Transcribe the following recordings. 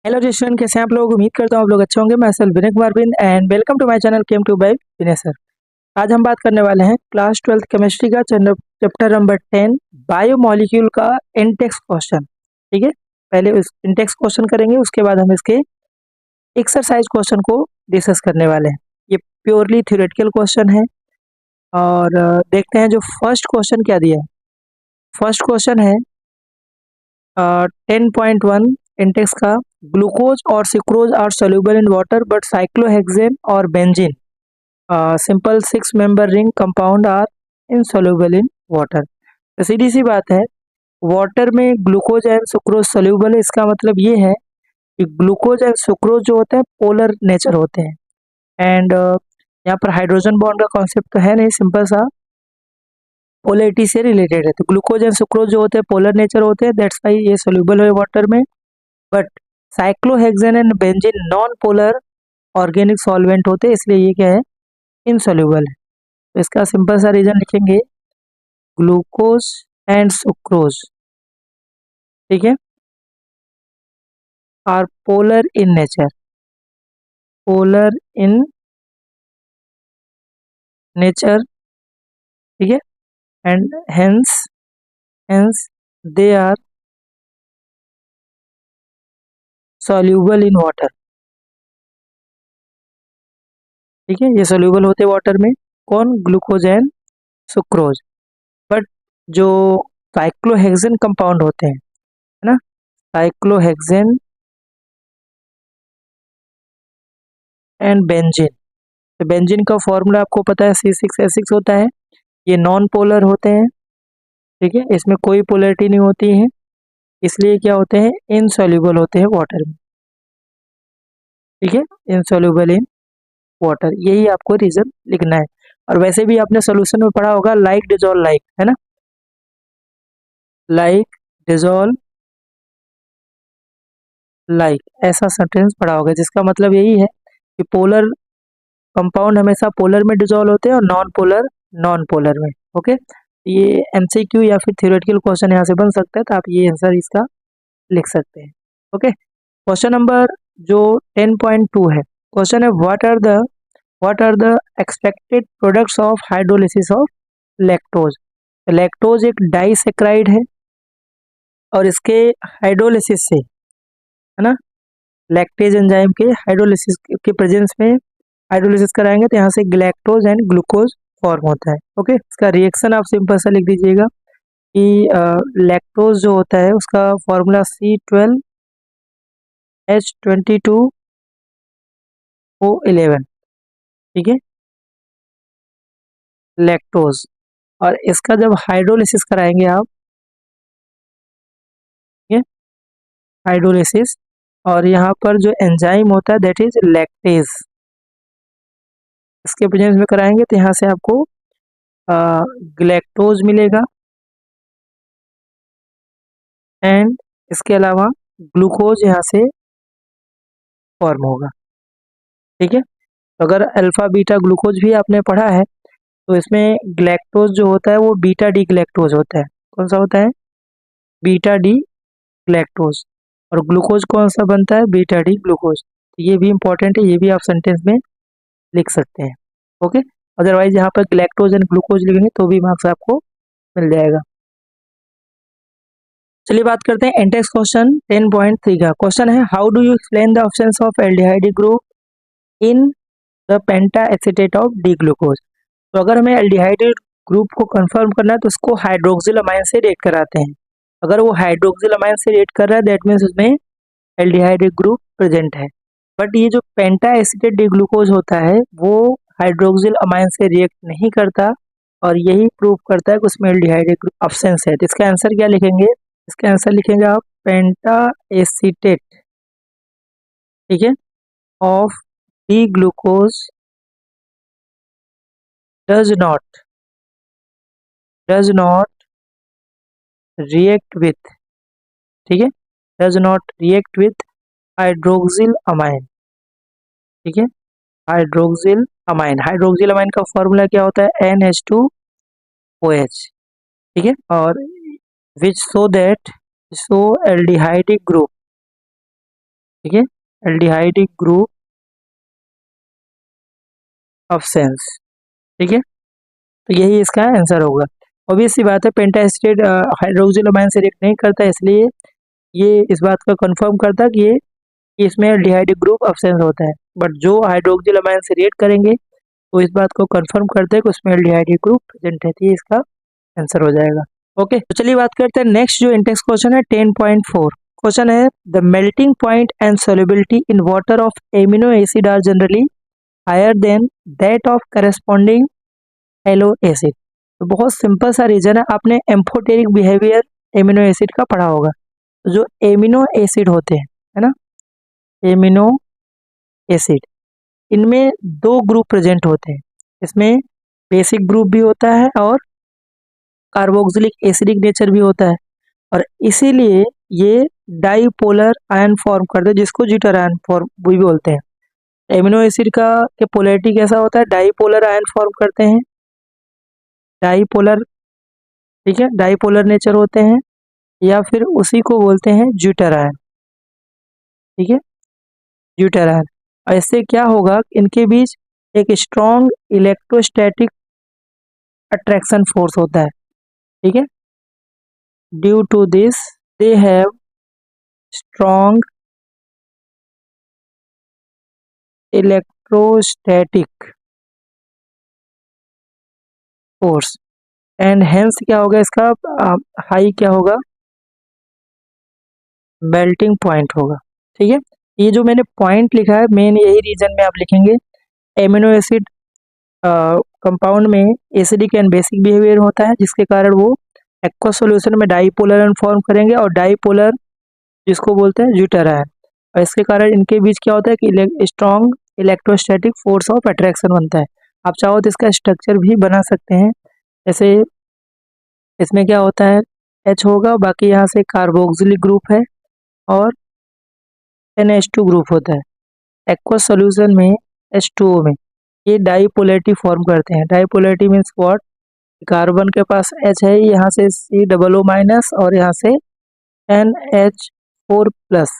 Hello restaurant, कैसे हैं आप लोग? उम्मीद करता हूँ आप लोग अच्छे होंगे। मैं सेल्फ विनय कुमार बिन and welcome to my channel chem to by Vinay sir. आज हम बात करने वाले हैं क्लास 12th केमिस्ट्री का चैप्टर नंबर 10 बायोमोलिक्यूल का इंटेक्स क्वेश्चन। ठीक है, पहले उस इंटेक्स क्वेश्चन करेंगे, उसके बाद हम इसके एक्सरसाइज क्वेश्चन को डिस्कस करने वाले हैं। ये प्योरली थ्योरेटिकल क्वेश्चन है और देखते हैं जो फर्स्ट क्वेश्चन क्या दिया है। फर्स्ट क्वेश्चन है 10.1 इंटेक्स का। ग्लूकोज और sucrose are soluble in water but cyclohexane और benzene simple 6 member ring compound are insoluble in water. तो सीधी सी बात है, वाटर में ग्लूकोज एंड सुक्रोज सोल्यूबल है। इसका मतलब ये है कि ग्लूकोज एंड सुक्रोज जो होते हैं पोलर नेचर होते हैं एंड यहाँ पर हाइड्रोजन बॉन्ड का कॉन्सेप्ट तो है नहीं, सिंपल सा पोलैरिटी से रिलेटेड है। तो ग्लूकोज एंड सुक्रोज जो होते हैं पोलर नेचर होते हैं, दैट्स वाई ये सोल्यूबल है वाटर में। But cyclohexane and benzene non polar organic solvent होते हैं, इसलिए ये क्या है, इनसोल्यूबल है। तो इसका सिंपल सा रीजन लिखेंगे, ग्लूकोज एंड सुक्रोज, ठीक है, are polar in nature, polar in nature, ठीक है, and hence hence they are soluble in water. ठीक है, ये सॉल्यूबल होते वाटर में, कौन, ग्लूकोज एंड सुक्रोज। बट जो साइक्लोहेक्सेन कंपाउंड होते हैं, है ना, साइक्लोहेक्सेन एंड बेंजीन। तो बेंजीन का फॉर्मूला आपको पता है, C6H6 होता है। ये नॉन पोलर होते हैं, ठीक है, इसमें कोई पोलैरिटी नहीं होती है, इसलिए क्या होते हैं, इनसॉल्यूबल होते हैं वाटर में। ठीक है, इनसॉल्यूबल इन वाटर, यही आपको रीजन लिखना है। और वैसे भी आपने सोल्यूशन में पढ़ा होगा, लाइक डिजोल्व लाइक, है ना, लाइक डिजोल्व लाइक, ऐसा सेंटेंस पढ़ा होगा, जिसका मतलब यही है कि पोलर कंपाउंड हमेशा पोलर में डिजोल्व होते हैं और नॉन पोलर में। ओके, ये एमसीक्यू या फिर थ्योरेटिकल क्वेश्चन यहाँ से बन सकता है, तो आप ये आंसर इसका लिख सकते हैं। ओके, क्वेश्चन नंबर जो 10.2 है, क्वेश्चन है what are the expected products of hydrolysis of lactose. Lactose एक डाइसेक्राइड है और इसके हाइड्रोलिसिस से, है ना, लैक्टेज एंजाइम के हाइड्रोलिसिस के प्रेजेंस में हाइड्रोलिसिस कराएंगे तो यहाँ से ग्लैक्टोज एंड ग्लूकोज फॉर्म होता है। ओके, इसका रिएक्शन आप सिंपल सा लिख दीजिएगा कि लैक्टोज जो होता है उसका फॉर्मूला C12H22O11, ठीक है, लैक्टोज। और इसका जब हाइड्रोलिसिस कराएंगे आप, ठीक है, हाइड्रोलिसिस, और यहाँ पर जो एंजाइम होता है दैट इज लैक्टेज, इसके प्रेजेंस में कराएंगे तो यहाँ से आपको ग्लैक्टोज मिलेगा एंड इसके अलावा ग्लूकोज यहाँ से फॉर्म होगा। ठीक है, तो अगर अल्फा बीटा ग्लूकोज भी आपने पढ़ा है तो इसमें ग्लैक्टोज जो होता है वो बीटा डी ग्लैक्टोज होता है। कौन सा होता है, बीटा डी ग्लैक्टोज। और ग्लूकोज कौन सा बनता है, बीटा डी ग्लूकोज। तो ये भी इंपॉर्टेंट है, ये भी आप सेंटेंस में लिख सकते हैं। ओके, अदरवाइज यहाँ पर ग्लैक्टोज एंड ग्लूकोज लिखेंगे तो भी मार्क्स आपको मिल जाएगा। चलिए बात करते हैं इंटेक्स क्वेश्चन 10.3 का। क्वेश्चन है, how do you explain the options of aldehyde group in the penta acetate of D glucose. तो अगर हमें एल्डिहाइड ग्रुप को कंफर्म करना है तो उसको हाइड्रोक्सिल अमाइन से रेट कराते हैं। अगर वो हाइड्रोक्सिल अमाइन से रेट कर रहा है दैट मीन्स उसमें एल्डिहाइड ग्रुप प्रेजेंट है। बट ये जो पेंटा एसीटेट डी ग्लूकोज होता है वो हाइड्रोक्सिल अमाइन से रिएक्ट नहीं करता और यही प्रूव करता है कि उसमें एल्डिहाइड ग्रुप अब्सेंस है। तो इसका आंसर क्या लिखेंगे, इसका आंसर लिखेंगे आप पेंटा एसीटेट, ठीक है, of D glucose does not react with, ठीक है, does not react with hydroxyl amine, ठीक है, हाइड्रोक्सिल अमाइन। हाइड्रोक्सिल अमाइन का फॉर्मूला क्या होता है, NH2OH, ठीक है, और विच शो एल्डिहाइडिक ग्रुप, ठीक है, एल्डिहाइडिक ग्रुप ऑब्सेंस। ठीक है, तो यही इसका आंसर होगा। ऑब्वियस सी बात है, पेंटाएसिटेट हाइड्रोक्सिल से रिएक्ट नहीं करता, इसलिए ये इस बात का कंफर्म करता कि ये कि इसमें एल्डिहाइडिक ग्रुप ऑब्सेंस होता है। बट जो हाइड्रोक्सिल अमाइन से रिएक्ट करेंगे वो इस बात को कंफर्म करते हैं कि उसमें एल्डिहाइडिक ग्रुप प्रेजेंट रहती है, इसका आंसर हो जाएगा। ओके, तो चलिए बात करते हैं नेक्स्ट जो इंडेक्स क्वेश्चन है 10.4। क्वेश्चन है the melting point and solubility in water of amino acid are generally higher than that of corresponding halo acid. तो बहुत सिंपल सा रीजन है, आपने एम्फोटेरिक बिहेवियर एमिनो एसिड का पढ़ा होगा। तो जो एमिनो एसिड होते हैं, है ना, एमिनो एसिड, इनमें दो ग्रुप प्रेजेंट होते हैं। इसमें बेसिक ग्रुप भी होता है और कार्बोक्सिलिक एसिडिक नेचर भी होता है, और इसीलिए ये डाईपोलर आयन फॉर्म करते हैं, जिसको ज्यूटर आयन फॉर्म भी बोलते हैं। एमिनो एसिड का के पोलैरिटी कैसा होता है, डाईपोलर आयन फॉर्म करते हैं, डाईपोलर। ठीक है, डाईपोलर नेचर होते हैं, या फिर उसी को बोलते हैं ज्यूटर आयन। ठीक है, ज्यूटर आयन। और इससे क्या होगा, इनके बीच एक स्ट्रॉन्ग इलेक्ट्रोस्टैटिक अट्रैक्शन फोर्स होता है। ठीक है, due to this they have strong electrostatic force, and hence क्या होगा इसका हाई क्या होगा, मेल्टिंग पॉइंट होगा। ठीक है, ये जो मैंने पॉइंट लिखा है मेन यही रीजन में आप लिखेंगे। एमिनो एसिड कंपाउंड में एसिडिक एंड बेसिक बिहेवियर होता है, जिसके कारण वो एक्वस सॉल्यूशन में डाईपोलर आयन फॉर्म करेंगे, और डाईपोलर जिसको बोलते हैं ज्यूटर आयन, और इसके कारण इनके बीच क्या होता है कि strong electrostatic force of attraction बनता है। आप चाहो तो इसका स्ट्रक्चर भी बना सकते हैं, जैसे इसमें क्या होता है, H होगा, बाकी यहाँ से कार्बोक्सिलिक ग्रुप है और NH2 ग्रुप होता है। एक्वस सॉल्यूशन में H2O में ये डाईपोलैरिटी फॉर्म करते हैं। डाईपोलैरिटी मीन्स व्हाट, कार्बन के पास H है, यहाँ से COO माइनस और यहाँ से NH4 प्लस,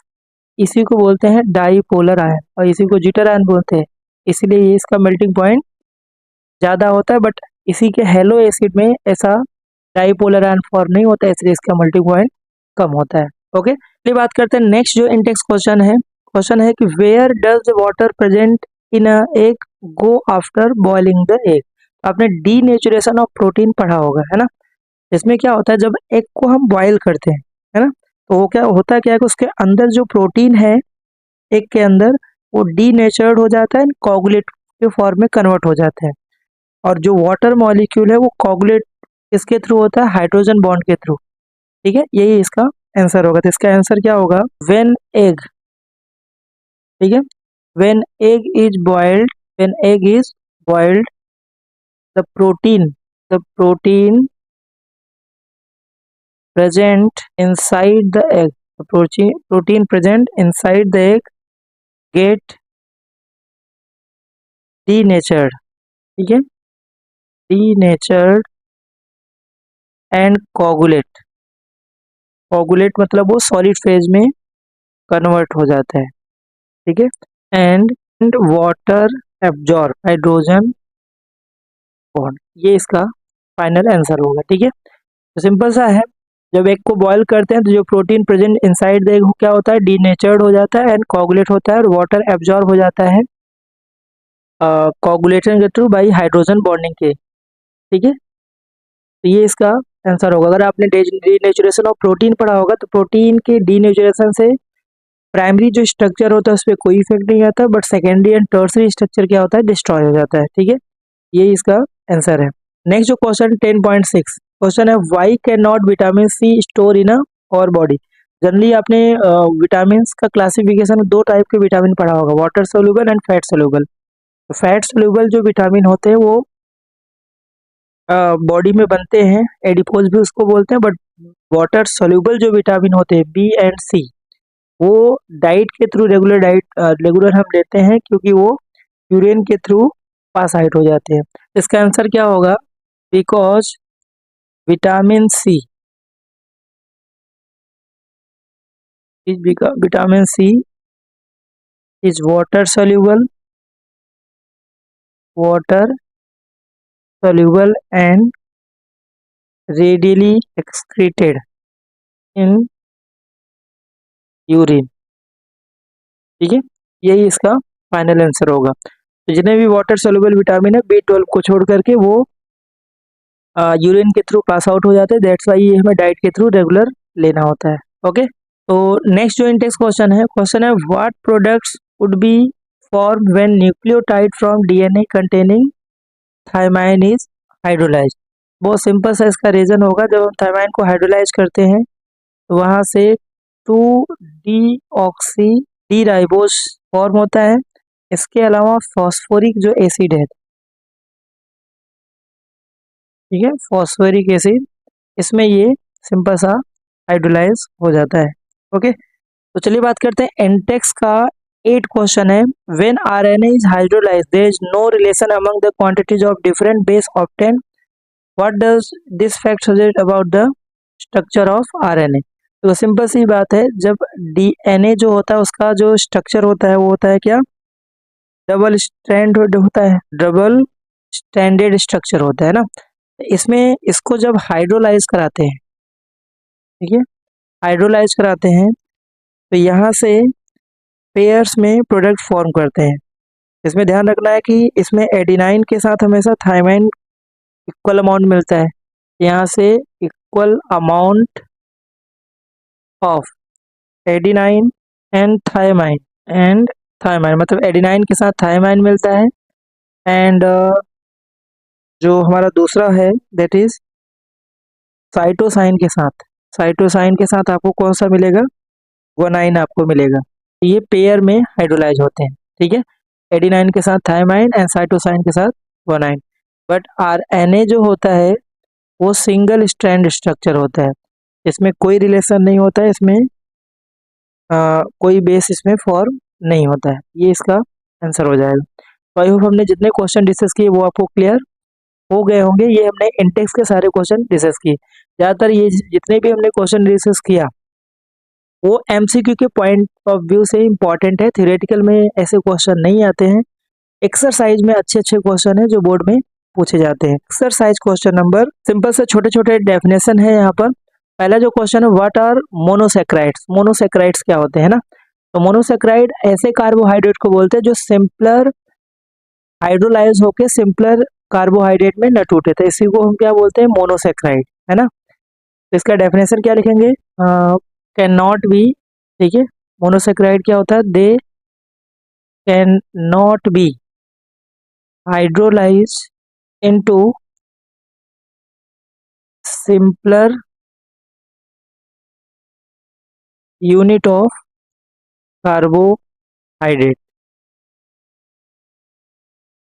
इसी को बोलते हैं डाईपोलर आयन, और इसी को ज्यूटर आयन बोलते हैं। इसीलिए इसका मेल्टिंग पॉइंट ज़्यादा होता है, बट इसी के हेलो एसिड में ऐसा डाईपोलर आयन फॉर्म नहीं होता है, इसलिए इसका मेल्टिंग पॉइंट कम होता है। ओके, चलिए बात करते हैं नेक्स्ट जो इंडेक्स क्वेश्चन है। क्वेश्चन है कि where does the water present in a egg go after boiling the egg. आपने डीनेचुरेशन ऑफ प्रोटीन पढ़ा होगा, है ना। इसमें क्या होता है, जब एग को हम बॉयल करते हैं, है ना, तो वो क्या होता है, क्या है कि उसके अंदर जो प्रोटीन है एग के अंदर, वो डीनेचर्ड हो जाता है, कोगुलेट के फॉर्म में कन्वर्ट हो जाता है। और जो वाटर मॉलिक्यूल है वो कोगुलेट किसके थ्रू होता है, हाइड्रोजन बॉन्ड के थ्रू। ठीक है, यही इसका आंसर होगा। तो इसका आंसर क्या होगा, व्हेन एग। ठीक है, when egg is boiled, when egg is boiled the protein, the protein present inside the egg, the protein present inside the egg get denatured। ठीक है, denatured and coagulate, coagulate मतलब वो solid phase में convert हो जाता है। ठीक है, and water absorb hydrogen bond, ये इसका फाइनल आंसर होगा। ठीक है, तो सिंपल सा है, जब एग को बॉयल करते हैं तो जो protein present inside the egg क्या होता है, डीनेचर्ड हो जाता है एंड कोगुलेट होता है, और वाटर एब्जॉर्ब हो जाता है कोगुलेशन के थ्रू बाई हाइड्रोजन बॉन्डिंग के। ठीक है, तो ये इसका आंसर होगा। अगर आपने डीनेचुरेशन ऑफ प्रोटीन पढ़ा होगा, तो प्रोटीन के डीनेचुरेशन से प्राइमरी जो स्ट्रक्चर होता है उस पर कोई इफेक्ट नहीं आता, but secondary and tertiary structure क्या होता है, डिस्ट्रॉय हो जाता है। ठीक है, ये इसका आंसर है। नेक्स्ट जो क्वेश्चन 10.6 क्वेश्चन है, why can not vitamin C store in our body. Generally आपने विटामिन का क्लासिफिकेशन दो टाइप के विटामिन पढ़ा होगा, water soluble and fat soluble. तो फैट सोल्यूबल जो विटामिन होते हैं वो बॉडी में बनते हैं, एडिपोज भी उसको बोलते हैं, बट वाटर सोल्यूबल जो विटामिन होते हैं बी एंड सी, वो डाइट के थ्रू रेगुलर हम लेते हैं, क्योंकि वो यूरिन के थ्रू पास आउट हो जाते हैं। इसका आंसर क्या होगा, because vitamin C vitamin C is water soluble and readily excreted in urine. ठीक है, यही इसका फाइनल आंसर होगा। तो जितने भी वाटर सोल्यूबल विटामिन है B12 को छोड़ करके वो यूरिन के थ्रू पास आउट हो जाते हैं। दैट्स वाई ये हमें डाइट के थ्रू रेगुलर लेना होता है। ओके, तो नेक्स्ट जो इंटेक्स क्वेश्चन है what products would be form when nucleotide from DNA containing thymine is hydrolysed. बहुत सिंपल सा इसका रीजन होगा, जब हम थायमाइन को हाइड्रोलाइज करते हैं तो वहां से 2-डीऑक्सी डी राइबोज फॉर्म होता है। इसके अलावा फॉस्फोरिक जो एसिड है, ठीक है, फॉस्फोरिक एसिड, इसमें ये सिंपल सा हाइड्रोलाइज हो जाता है। ओके, तो चलिए बात करते हैं एंटेक्स का 8 क्वेश्चन है when RNA is hydrolysed there is no relation among the quantities of different base obtain what does this fact suggest about the structure of RNA. तो सिंपल सी बात है, जब डीएनए जो होता है उसका जो स्ट्रक्चर होता है वो होता है क्या, डबल स्ट्रैंड होता है, डबल स्टैंडर्ड स्ट्रक्चर होता है ना। इसमें इसको जब हाइड्रोलाइज कराते हैं, ठीक है, हाइड्रोलाइज कराते हैं तो यहाँ से पेयर्स में प्रोडक्ट फॉर्म करते हैं। इसमें ध्यान रखना है कि इसमें एडिनाइन के साथ हमेशा थायमाइन इक्वल अमाउंट मिलता है। यहाँ से equal amount of adenine and thymine मतलब एडिनाइन के साथ थायमाइन मिलता है। एंड जो हमारा दूसरा है दैट इज साइटोसाइन के साथ आपको कौन सा मिलेगा, गुआनाइन आपको मिलेगा। ये पेयर में हाइड्रोलाइज होते हैं। ठीक है, एडिनाइन के साथ थायमाइन एंड साइटोसाइन के साथ गुआनाइन। बट आरएनए जो होता है वो सिंगल स्ट्रैंड स्ट्रक्चर होता है, इसमें कोई रिलेशन नहीं होता है, इसमें कोई बेस इसमें फॉर्म नहीं होता है। ये इसका आंसर हो जाएगा। तो आई होप हमने जितने क्वेश्चन डिस्कस किए वो आपको क्लियर हो गए होंगे। ये हमने इंटेक्स के सारे क्वेश्चन डिस्कस किए। ज़्यादातर ये जितने भी हमने क्वेश्चन डिस्कस किया वो एमसीक्यू के पॉइंट ऑफ व्यू से इंपॉर्टेंट है, थ्योरेटिकल में ऐसे क्वेश्चन नहीं आते हैं। एक्सरसाइज में अच्छे अच्छे क्वेश्चन है जो बोर्ड में पूछे जाते हैं। एक्सरसाइज क्वेश्चन नंबर, सिंपल से छोटे छोटे डेफिनेशन है यहाँ पर। पहला जो क्वेश्चन है व्हाट आर मोनोसेक्राइड्स। मोनोसेक्राइड्स क्या होते हैं ना, तो मोनोसेक्राइड ऐसे कार्बोहाइड्रेट को बोलते हैं जो सिंपलर हाइड्रोलाइज होके सिंपलर कार्बोहाइड्रेट में न टूटे थे, इसी को हम क्या बोलते हैं, मोनोसेक्राइड, है ना। तो इसका डेफिनेशन क्या लिखेंगे, कैन नॉट बी, ठीक है, मोनोसेक्राइड क्या होता है, they can not be hydrolyse into simpler unit of carbohydrate.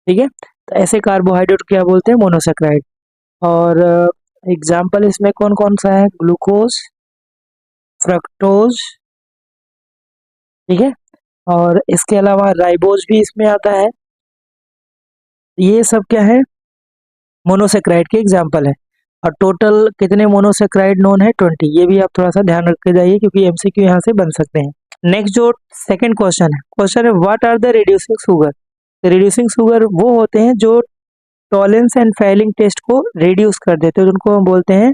ठीक है, तो ऐसे कार्बोहाइड्रेट क्या बोलते हैं, मोनोसेक्राइड। और एग्जाम्पल इसमें कौन कौन सा है, ग्लूकोज, फ्रक्टोज, ठीक है, और इसके अलावा राइबोज भी इसमें आता है। ये सब क्या है, मोनोसेक्राइड के एग्जाम्पल है। और टोटल कितने मोनोसेक्राइड नोन है, 20। ये भी आप थोड़ा सा ध्यान रख के जाइए क्योंकि एमसीक्यू यहाँ से बन सकते हैं। नेक्स्ट जो सेकंड क्वेश्चन है what are the reducing sugar. Reducing sugar वो होते हैं जो टॉलेंस एंड फैलिंग टेस्ट को रिड्यूस कर देते हैं, उनको हम बोलते हैं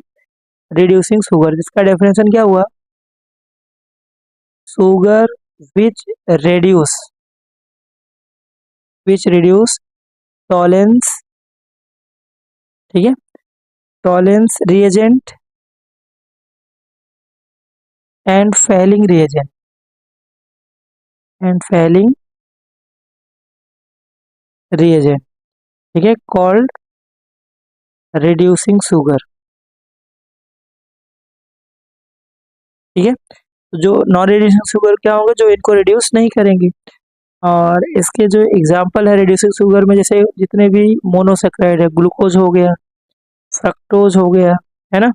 रिड्यूसिंग शुगर। जिसका डेफिनेशन क्या हुआ, शुगर विच रिड्यूस टॉलेंस, ठीक है, Tollens reagent and falling reagent, ठीक है, कॉल्ड रिड्यूसिंग शुगर। ठीक है, तो जो नॉन रिड्यूसिंग शुगर क्या होंगे, जो इनको रिड्यूस नहीं करेंगे। और इसके जो एग्जांपल है रिड्यूसिंग शुगर में, जैसे जितने भी मोनोसेक्राइड है, ग्लूकोज हो गया, फ्रक्टोज हो गया, है ना,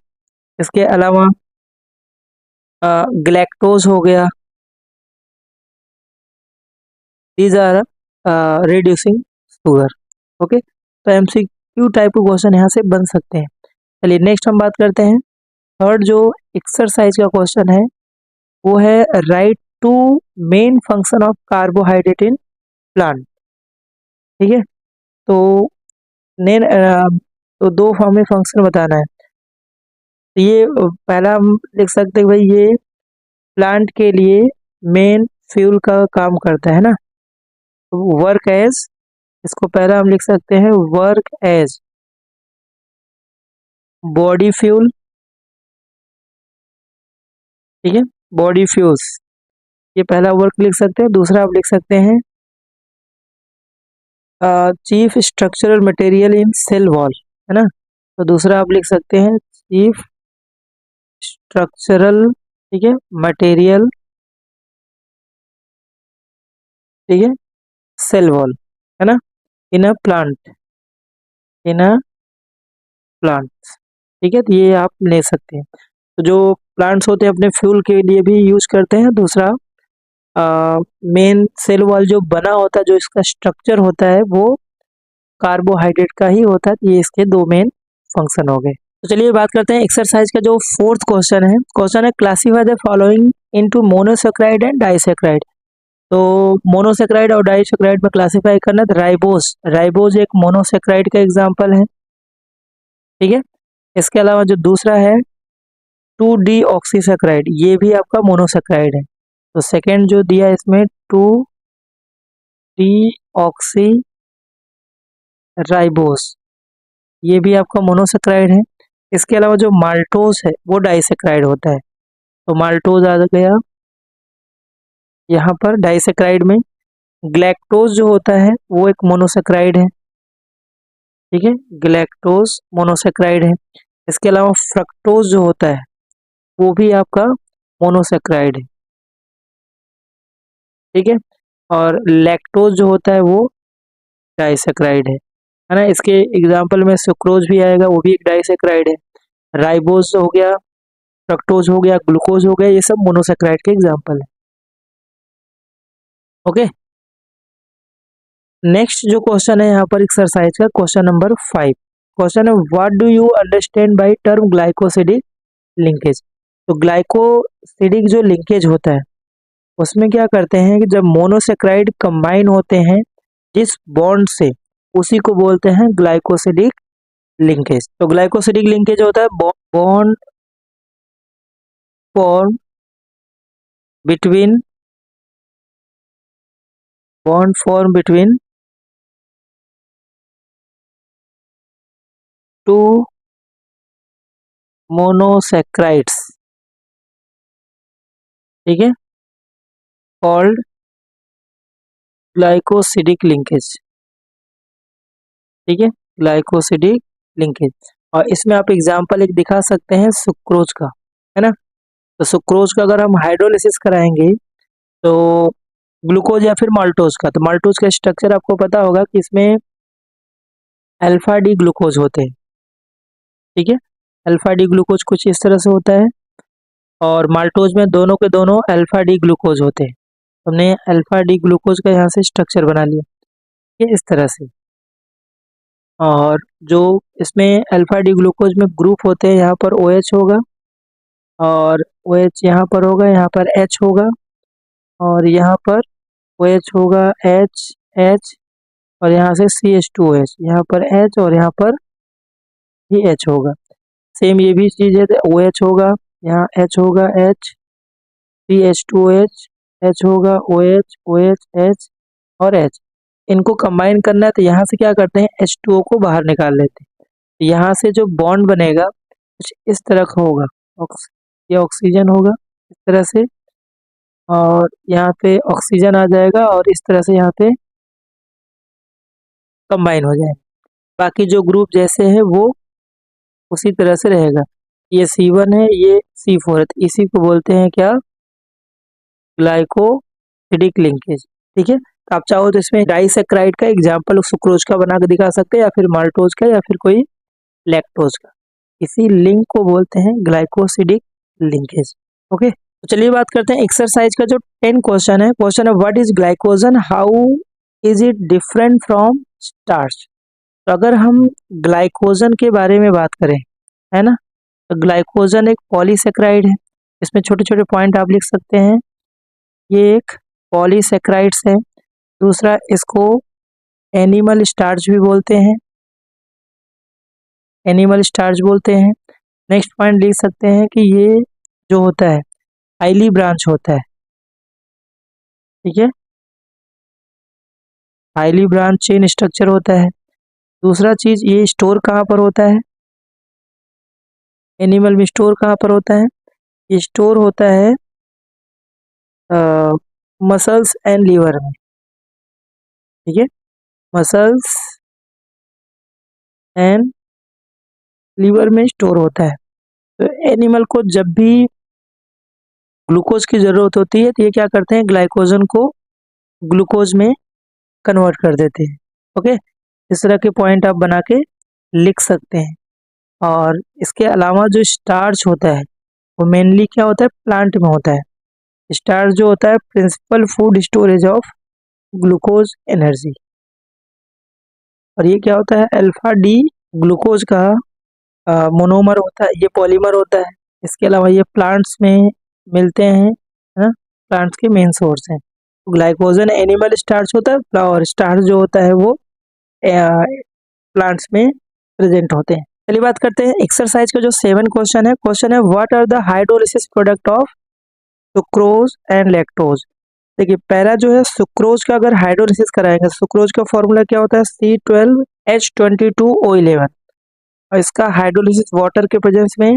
इसके अलावा ग्लैक्टोज हो गया, these are reducing sugar. Okay, तो एमसीक्यू टाइप के क्वेश्चन यहाँ से बन सकते हैं। चलिए नेक्स्ट हम बात करते हैं थर्ड जो एक्सरसाइज का क्वेश्चन है वो है write two main function of carbohydrate in plant. ठीक है, तो तो दो फॉर्म में फंक्शन बताना है। तो ये पहला हम लिख सकते हैं भाई, ये प्लांट के लिए मेन फ्यूल का काम करता है ना, वर्क एज, इसको पहला हम लिख सकते हैं वर्क एज बॉडी फ्यूल। ठीक है, बॉडी फ्यूल्स, ये पहला वर्क लिख सकते हैं। दूसरा आप लिख सकते हैं chief structural material in cell wall, है ना। तो दूसरा आप लिख सकते हैं चीफ स्ट्रक्चरल, ठीक है, मटेरियल, ठीक है, सेल वॉल, है ना, इन a plant, in a plant. ठीक है, तो ये आप ले सकते हैं। तो जो प्लांट्स होते हैं अपने फ्यूल के लिए भी यूज करते हैं। दूसरा मेन सेल वॉल जो बना होता है, जो इसका स्ट्रक्चर होता है वो कार्बोहाइड्रेट का ही होता है। तो ये इसके दो मेन फंक्शन हो गए। तो चलिए बात करते हैं एक्सरसाइज का जो फोर्थ क्वेश्चन है। क्वेश्चन है classify the following into monosaccharide and disaccharide. तो मोनोसेक्राइड और डाइसेक्राइड में क्लासीफाई करना है। राइबोस, राइबोस एक मोनोसेक्राइड का एग्जाम्पल है। ठीक है, इसके अलावा जो दूसरा है 2 ऑक्सीसेक्राइड, ये भी आपका मोनोसेक्राइड है। तो सेकेंड जो दिया इसमें 2 ऑक्सी राइबोस, ये भी आपका मोनोसेक्राइड है। इसके अलावा जो माल्टोज है वो डाइसेक्राइड होता है। तो माल्टोज आ गया यहाँ पर डाइसेक्राइड में। ग्लैक्टोज जो होता है वो एक मोनोसेक्राइड है। ठीक है, ग्लैक्टोज मोनोसेक्राइड है। इसके अलावा फ्रक्टोज जो होता है वो भी आपका मोनोसेक्राइड है। ठीक है, और लैक्टोज जो होता है वो डाइसेक्राइड है ना। इसके एग्जाम्पल में सुक्रोज भी आएगा, वो भी एक डाइसेक्राइड है। राइबोज हो गया, फ्रक्टोज हो गया, ग्लूकोज हो गया, ये सब मोनोसेक्राइड के एग्जाम्पल है। ओके, नेक्स्ट जो क्वेश्चन है यहाँ पर एक्सरसाइज का, क्वेश्चन नंबर 5। क्वेश्चन है what do you understand by term glycosidic linkage. तो ग्लाइकोसिडिक जो लिंकेज होता है उसमें क्या करते हैं कि जब मोनोसेक्राइड कंबाइन होते हैं जिस बॉन्ड से, उसी को बोलते हैं ग्लाइकोसिडिक लिंकेज। तो ग्लाइकोसिडिक लिंकेज होता है bond form between, bond form between two monosaccharides, ठीक है, कॉल्ड ग्लाइकोसिडिक लिंकेज। ठीक है, ग्लाइकोसिडिक लिंकेज। और इसमें आप एग्जांपल एक दिखा सकते हैं सुक्रोज का, है ना। तो सुक्रोज का अगर हम हाइड्रोलिसिस कराएंगे तो ग्लूकोज या फिर माल्टोज का, तो माल्टोज का स्ट्रक्चर आपको पता होगा कि इसमें अल्फा डी ग्लूकोज होते हैं। ठीक है, अल्फा डी ग्लूकोज कुछ इस तरह से होता है, और माल्टोज में दोनों के दोनों अल्फा डी ग्लूकोज होते हैं। हमने अल्फा डी ग्लूकोज का यहाँ से स्ट्रक्चर बना लिया, ये इस तरह से। और जो इसमें अल्फा डी ग्लूकोज में ग्रुप होते हैं, यहाँ पर ओ एच होगा, और ओ एच यहाँ पर होगा, यहाँ पर एच होगा, और यहाँ पर ओ एच होगा, एच एच, और यहाँ से सी एच टू एच, यहाँ पर एच और यहाँ पर ही एच होगा। सेम ये भी चीज़ है, ओ एच होगा, यहाँ एच होगा, H, C H two H होगा, ओ एच एच और एच। इनको कंबाइन करना है तो यहाँ से क्या करते हैं, H2O को बाहर निकाल लेते हैं। तो यहाँ से जो बॉन्ड बनेगा कुछ इस तरह का होगा, ये ऑक्सीजन होगा इस तरह से, और यहाँ पे ऑक्सीजन आ जाएगा और इस तरह से यहाँ पे कंबाइन हो जाएगा। बाकी जो ग्रुप जैसे है वो उसी तरह से रहेगा। ये C1 है, ये C4 है, तो इसी को बोलते हैं क्या, ग्लाइकोसिडिक लिंकेज। ठीक है, तो आप चाहो तो इसमें डाइसेक्राइड का एग्जाम्पल सुक्रोज का बना के दिखा सकते हैं, या फिर माल्टोज का, या फिर कोई लैक्टोज का। इसी लिंक को बोलते हैं ग्लाइकोसिडिक लिंकेज। ओके, तो चलिए बात करते हैं एक्सरसाइज का जो 10 क्वेश्चन है। क्वेश्चन है what is glycogen, how is it different from starch. तो अगर हम ग्लाइकोजन के बारे में बात करें, है ना, तो ग्लाइकोजन एक पॉलीसेक्राइड है। इसमें छोटे छोटे पॉइंट आप लिख सकते हैं। ये एक पॉलीसेक्राइड्स है। दूसरा, इसको एनिमल स्टार्च भी बोलते हैं, एनिमल स्टार्च बोलते हैं। नेक्स्ट पॉइंट लिख सकते हैं कि ये जो होता है हाईली ब्रांच होता है, ठीक है, हाईली ब्रांच चेन स्ट्रक्चर होता है। दूसरा चीज, ये स्टोर कहाँ पर होता है, एनिमल में स्टोर कहाँ पर होता है, ये स्टोर होता है मसल्स एंड लीवर में, ठीक है, मसल्स एंड लीवर में स्टोर होता है। तो एनिमल को जब भी ग्लूकोज की जरूरत होती है तो ये क्या करते हैं, ग्लाइकोजन को ग्लूकोज में कन्वर्ट कर देते हैं। ओके, इस तरह के पॉइंट आप बना के लिख सकते हैं। और इसके अलावा जो स्टार्च होता है वो मेनली क्या होता है, प्लांट में होता है। स्टार्च जो होता है principal food storage of glucose energy. और ये क्या होता है, अल्फा डी ग्लूकोज का मोनोमर होता है, ये पॉलीमर होता है। इसके अलावा ये प्लांट्स में मिलते हैं, है ना, प्लांट्स के मेन सोर्स हैं। तो ग्लाइकोजन एनिमल स्टार्च होता है और स्टार्च जो होता है वो प्लांट्स में प्रेजेंट होते हैं। चलिए बात करते हैं एक्सरसाइज का जो 7 क्वेश्चन है what are the hydrolysis product of sucrose and lactose. देखिए पहला जो है सुक्रोज का अगर हाइड्रोलिसिस कराएंगे, सुक्रोज का फॉर्मूला क्या होता है, C12H22O11। और इसका हाइड्रोलिसिस वाटर के प्रेजेंस में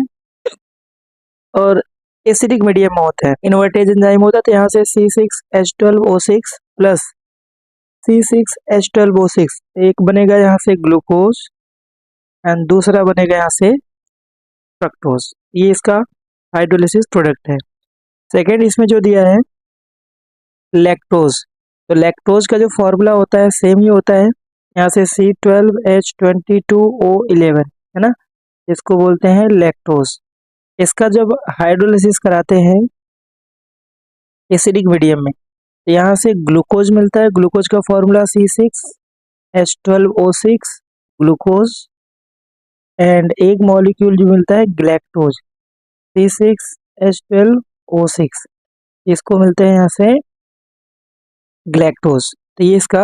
और एसिडिक मीडियम में होता है, इन्वर्टेज एंजाइम होता है। तो यहाँ से C6H12O6 प्लस C6H12O6 एक बनेगा यहाँ से ग्लूकोज एंड दूसरा बनेगा यहाँ से फ्रक्टोज। ये इसका हाइड्रोलिसिस प्रोडक्ट है। सेकेंड इसमें जो दिया है लैक्टोज, तो लैक्टोज का जो फॉर्मूला होता है सेम ही होता है, यहाँ से C12H22O11, है ना, इसको बोलते हैं लैक्टोज। इसका जब हाइड्रोलिसिस कराते हैं एसिडिक मीडियम में तो यहाँ से ग्लूकोज मिलता है, ग्लूकोज का फॉर्मूला C6H12O6 ग्लूकोज एंड एक मॉलिक्यूल जो मिलता है ग्लैक्टोज C6H12O6, इसको मिलते हैं यहाँ से ग्लैक्टोज। तो ये इसका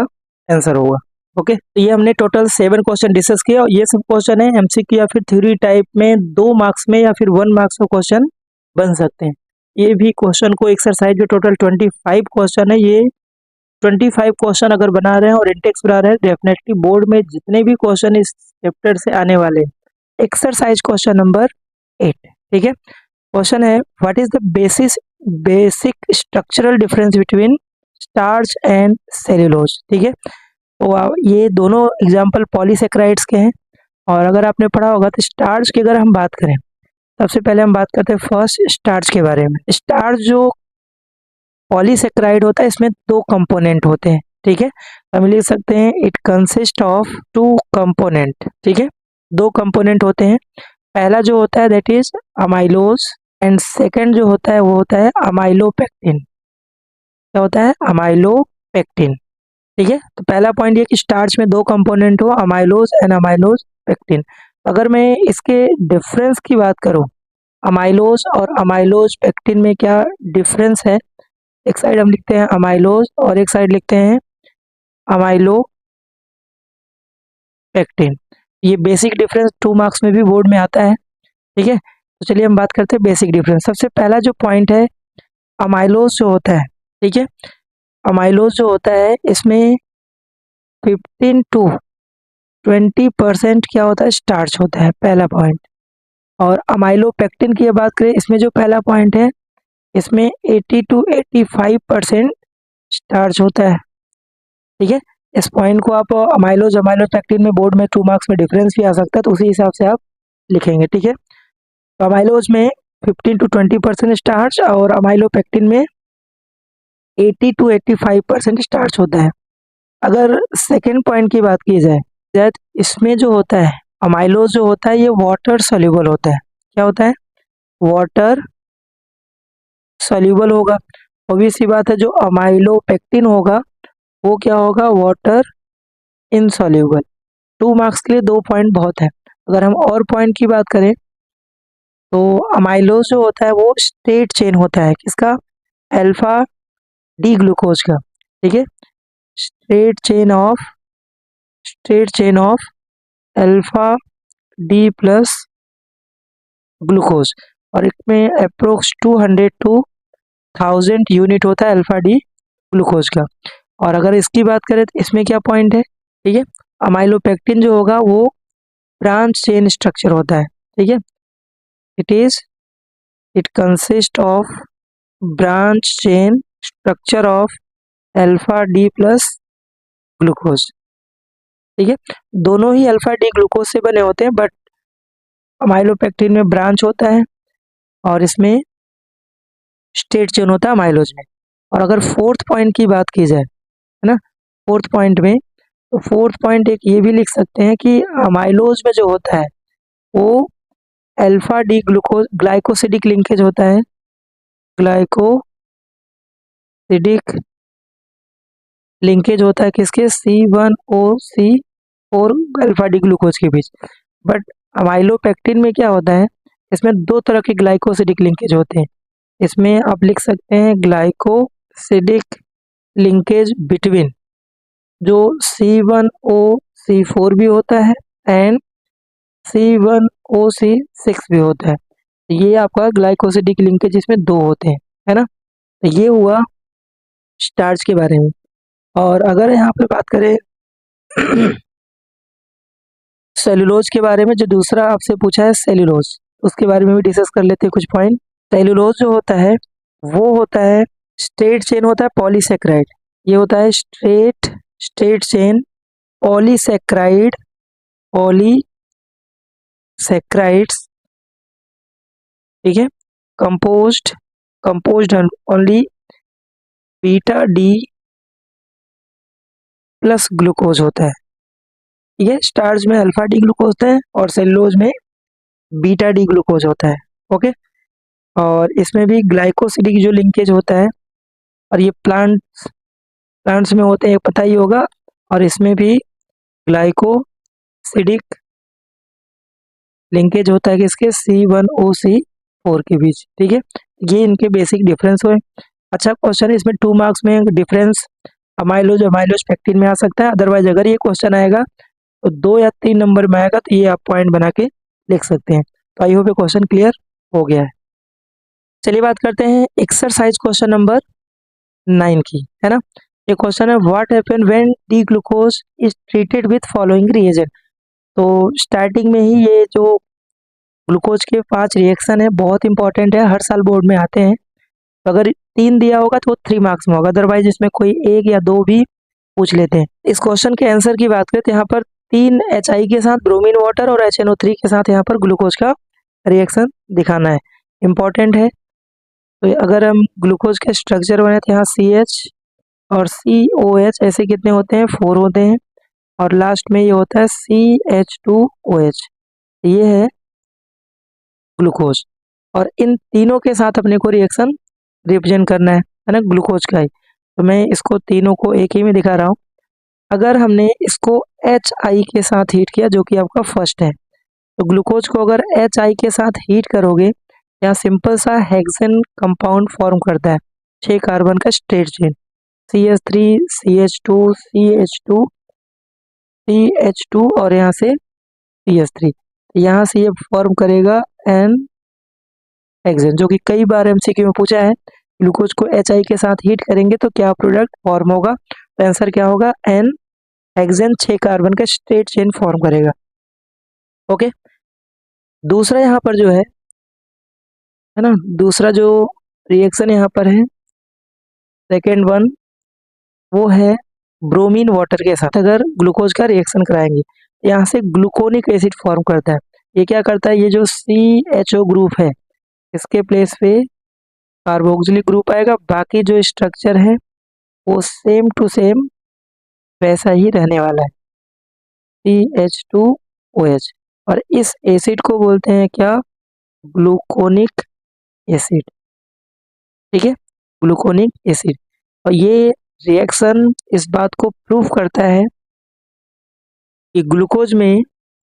आंसर होगा। ओके, तो ये हमने टोटल 7 क्वेश्चन डिस्कस किया और ये सब क्वेश्चन है एमसीक्यू या फिर थ्योरी टाइप में 2 मार्क्स में या फिर 1 मार्क्स का क्वेश्चन बन सकते हैं। ये भी क्वेश्चन को एक्सरसाइज जो टोटल 25 क्वेश्चन है, ये 25 क्वेश्चन अगर बना रहे हैं और इंटेक्स बना रहे हैं डेफिनेटली बोर्ड में जितने भी क्वेश्चन इस चैप्टर से आने वाले हैं। एक्सरसाइज क्वेश्चन नंबर 8, ठीक है, क्वेश्चन है what is the basic structural difference between starch and cellulose. ठीक है, तो ये दोनों एग्जाम्पल पॉलीसेक्राइड्स के हैं। और अगर आपने पढ़ा होगा तो स्टार्च की अगर हम बात करें, सबसे पहले हम बात करते हैं फर्स्ट स्टार्च के बारे में। स्टार्च जो पॉलीसेक्राइड होता है इसमें 2 कंपोनेंट होते हैं, ठीक है, हम लिख सकते हैं इट कंसिस्ट ऑफ 2 कंपोनेंट, ठीक है, 2 कंपोनेंट होते हैं। पहला जो होता है that is amylose and second जो होता है वो होता है अमाइलोपेक्टिन। क्या होता है, अमाइलोपेक्टिन, ठीक है। तो पहला पॉइंट ये कि स्टार्च में 2 कंपोनेंट हो, अमाइलोज एंड अमाइलोज पेक्टिन। अगर मैं इसके डिफरेंस की बात करूं, अमाइलोज और अमाइलोज पेक्टिन में क्या डिफरेंस है, एक साइड हम लिखते हैं अमाइलोज और एक साइड लिखते हैं अमाइलोपेक्टिन। ये बेसिक डिफरेंस 2 मार्क्स में भी बोर्ड में आता है, ठीक है। तो चलिए हम बात करते हैं बेसिक डिफरेंस। सबसे पहला जो पॉइंट है अमाइलोज जो होता है, ठीक है, अमाइलोज जो होता है इसमें 15 to 20% क्या होता है, स्टार्च होता है, पहला पॉइंट। और अमाइलोपेक्टिन की बात करें, इसमें जो पहला पॉइंट है इसमें 80 to 85% स्टार्च होता है, ठीक है। इस पॉइंट को आप अमाइलोपेक्टिन में बोर्ड में 2 मार्क्स में डिफरेंस भी आ सकता है, तो उसी हिसाब से आप लिखेंगे, ठीक है। तो अमाइलोज में 15 to 20% स्टार्च और अमाइलोपेक्टिन में 80 to 85% स्टार्च होता है। अगर सेकेंड पॉइंट की बात की जाए दैट इसमें जो होता है अमाइलोज जो होता है ये वाटर सोल्यूबल होता है। क्या होता है, वाटर सोल्यूबल होगा। ऑब्वियस सी बात है जो अमाइलोपेक्टिन होगा वो क्या होगा, वाटर इनसोल्यूबल। 2 मार्क्स के लिए 2 पॉइंट बहुत है। अगर हम और पॉइंट की बात करें तो अमाइलोज जो होता है वो स्ट्रेट चेन होता है, किसका, अल्फा डी ग्लूकोज का, ठीक है, straight chain of alpha D plus glucose, और इसमें अप्रोक्स 200 टू 1000 यूनिट होता है अल्फा डी ग्लूकोज का। और अगर इसकी बात करें तो इसमें क्या पॉइंट है, ठीक है, अमाइलोपेक्टिन जो होगा वो ब्रांच चेन स्ट्रक्चर होता है, ठीक है, it consist of branch chain structure of alpha D plus glucose, ठीक है, दोनों ही अल्फा डी ग्लूकोज से बने होते हैं, बट अमाइलोपेक्टिन में ब्रांच होता है और इसमें स्ट्रेट चेन होता है अमाइलोज में। और अगर फोर्थ पॉइंट की बात की जाए, है ना, फोर्थ पॉइंट में, तो फोर्थ पॉइंट एक ये भी लिख सकते हैं कि अमाइलोज में जो होता है वो alpha D glucose glycosidic linkage होता है, ग्लाइकोसिडिक लिंकेज होता है किसके, C1OC4 अल्फा डी ग्लूकोज के बीच। बट अमाइलोपेक्टिन में क्या होता है, इसमें दो तरह के ग्लाइकोसिडिक लिंकेज होते हैं, इसमें आप लिख सकते हैं ग्लाइकोसिडिक लिंकेज बिटवीन जो C1OC4 भी होता है एंड C1OC6 भी होता है, ये आपका ग्लाइकोसिडिक लिंकेज इसमें दो होते हैं, है ना। तो ये हुआ स्टार्च के बारे में। और अगर यहाँ पे बात करें सेलुलोज के बारे में, जो दूसरा आपसे पूछा है सेलुलोज, उसके बारे में भी डिस्कस कर लेते हैं कुछ पॉइंट। सेलुलोज जो होता है वो होता है स्ट्रेट चेन होता है पॉलीसेक्राइड, ये होता है स्ट्रेट चेन पॉलीसेक्राइड्स, ठीक है, composed only beta D plus glucose होता है, ठीक है, स्टार्च में अल्फा डी ग्लूकोज होता है और सेलुलोज में बीटा डी ग्लूकोज होता है, ओके। और इसमें भी ग्लाइकोसिडिक जो लिंकेज होता है, और ये प्लांट्स में होते हैं पता ही होगा, और इसमें भी ग्लाइकोसिडिक लिंकेज होता है किसके, C1OC4 के बीच, ठीक है, ये इनके बेसिक डिफरेंस हुए। अच्छा क्वेश्चन है, इसमें 2 मार्क्स में डिफरेंस अमाइलोज पेक्टिन में आ सकता है, अदरवाइज अगर ये क्वेश्चन आएगा तो 2 या 3 नंबर में आएगा, तो ये आप पॉइंट बना के लिख सकते हैं। तो आई होप ये क्वेश्चन क्लियर हो गया है। चलिए बात करते हैं एक्सरसाइज क्वेश्चन नंबर 9 की, है ना। ये क्वेश्चन है what happen when D glucose is treated with following reagent. तो स्टार्टिंग में ही ये जो ग्लूकोज के 5 रिएक्शन है बहुत इंपॉर्टेंट है, हर साल बोर्ड में आते हैं, तो अगर 3 दिया होगा तो वो 3 मार्क्स में होगा, अदरवाइज इसमें कोई 1 या 2 भी पूछ लेते हैं। इस क्वेश्चन के आंसर की बात करें तो यहाँ पर 3 HI के साथ ब्रोमीन वाटर और HNO3 के साथ यहाँ पर ग्लूकोज का रिएक्शन दिखाना है, इंपॉर्टेंट है। तो अगर हम ग्लूकोज के स्ट्रक्चर बने तो यहाँ CH और COH ऐसे कितने होते हैं, 4 होते हैं, और लास्ट में ये होता है CH2OH, ये है ग्लूकोज। और इन तीनों के साथ अपने को रिएक्शन रिप्रेजेंट करना है ना, ग्लूकोज का ही। तो मैं इसको तीनों को एक ही में दिखा रहा हूँ। अगर हमने इसको HI के साथ हीट किया जो कि आपका फर्स्ट है, तो ग्लूकोज को अगर HI के साथ हीट करोगे, यहाँ सिंपल सा हेक्सेन कंपाउंड फॉर्म करता है, 6 कार्बन का straight chain, CH3 CH2 CH2 CH2 और यहाँ से CH3, यहाँ से ये फॉर्म करेगा N हेक्सेन, जो कि कई बार MCQ में पूछा है। ग्लूकोज को HI के साथ हीट करेंगे तो क्या प्रोडक्ट फॉर्म होगा, तो आंसर क्या होगा, N हेक्सेन 6 कार्बन का स्ट्रेट चेन फॉर्म करेगा, ओके। दूसरा यहाँ पर जो है ना, दूसरा जो रिएक्शन यहाँ पर है सेकेंड वन, वो है ब्रोमीन वाटर के साथ अगर ग्लूकोज का रिएक्शन कराएंगे, यहाँ से ग्लूकोनिक एसिड फॉर्म करता है। ये क्या करता है, ये जो CHO ग्रुप है इसके प्लेस पे कार्बोक्सिलिक ग्रुप आएगा, बाकी जो स्ट्रक्चर है वो सेम टू सेम वैसा ही रहने वाला है, CH2OH, और इस एसिड को बोलते हैं क्या, ग्लूकोनिक एसिड, ठीक है, ग्लूकोनिक एसिड। और ये रिएक्शन इस बात को प्रूव करता है कि ग्लूकोज में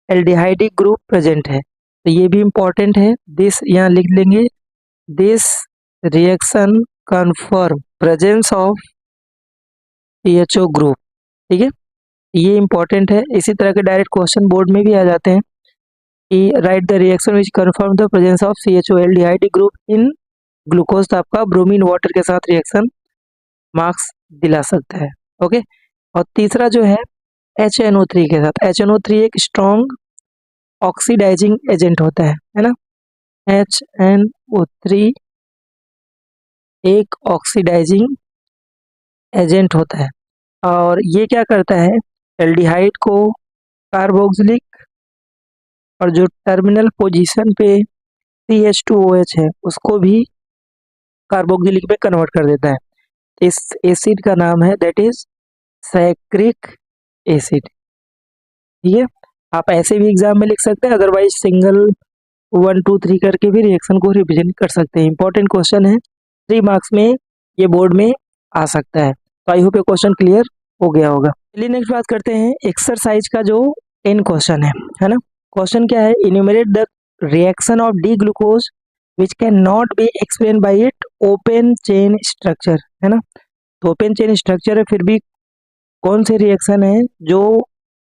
एल्डिहाइडिक ग्रुप प्रेजेंट है, तो ये भी इंपॉर्टेंट है। दिस यहाँ लिख लेंगे, this reaction confirm presence of CHO group. ठीक है, ये इंपॉर्टेंट है। इसी तरह के डायरेक्ट क्वेश्चन बोर्ड में भी आ जाते हैं कि right the reaction which confirm the presence of CHO aldehyde group in glucose. तो आपका ब्रोमीन वाटर के साथ रिएक्शन मार्क्स दिला सकता है। ओके, और तीसरा जो है HNO3 के साथ। HNO3 एक स्ट्रॉन्ग ऑक्सीडाइजिंग एजेंट होता है ना। HNO3 एक ऑक्सीडाइजिंग एजेंट होता है और ये क्या करता है, एल्डिहाइड को कार्बोक्सिलिक और जो टर्मिनल पोजीशन पे CH2OH है उसको भी कार्बोक्सिलिक में कन्वर्ट कर देता है। इस एसिड का नाम है दैट इज सैक्रिक एसिड। ठीक है, आप ऐसे भी एग्जाम में लिख सकते हैं, अदरवाइज सिंगल 1 2 3 करके भी रिएक्शन को रिप्रेजेंट कर सकते हैं। इंपॉर्टेंट क्वेश्चन है, 3 मार्क्स में ये बोर्ड में आ सकता है। तो आई होप ये क्वेश्चन क्लियर हो गया होगा। चलिए नेक्स्ट बात करते हैं एक्सरसाइज का जो 10 क्वेश्चन है ना। क्वेश्चन क्या है, enumerate the reaction of D glucose which can not be explain by it open chain structure, है ना। तो ओपन चेन स्ट्रक्चर है, फिर भी कौन से रिएक्शन है जो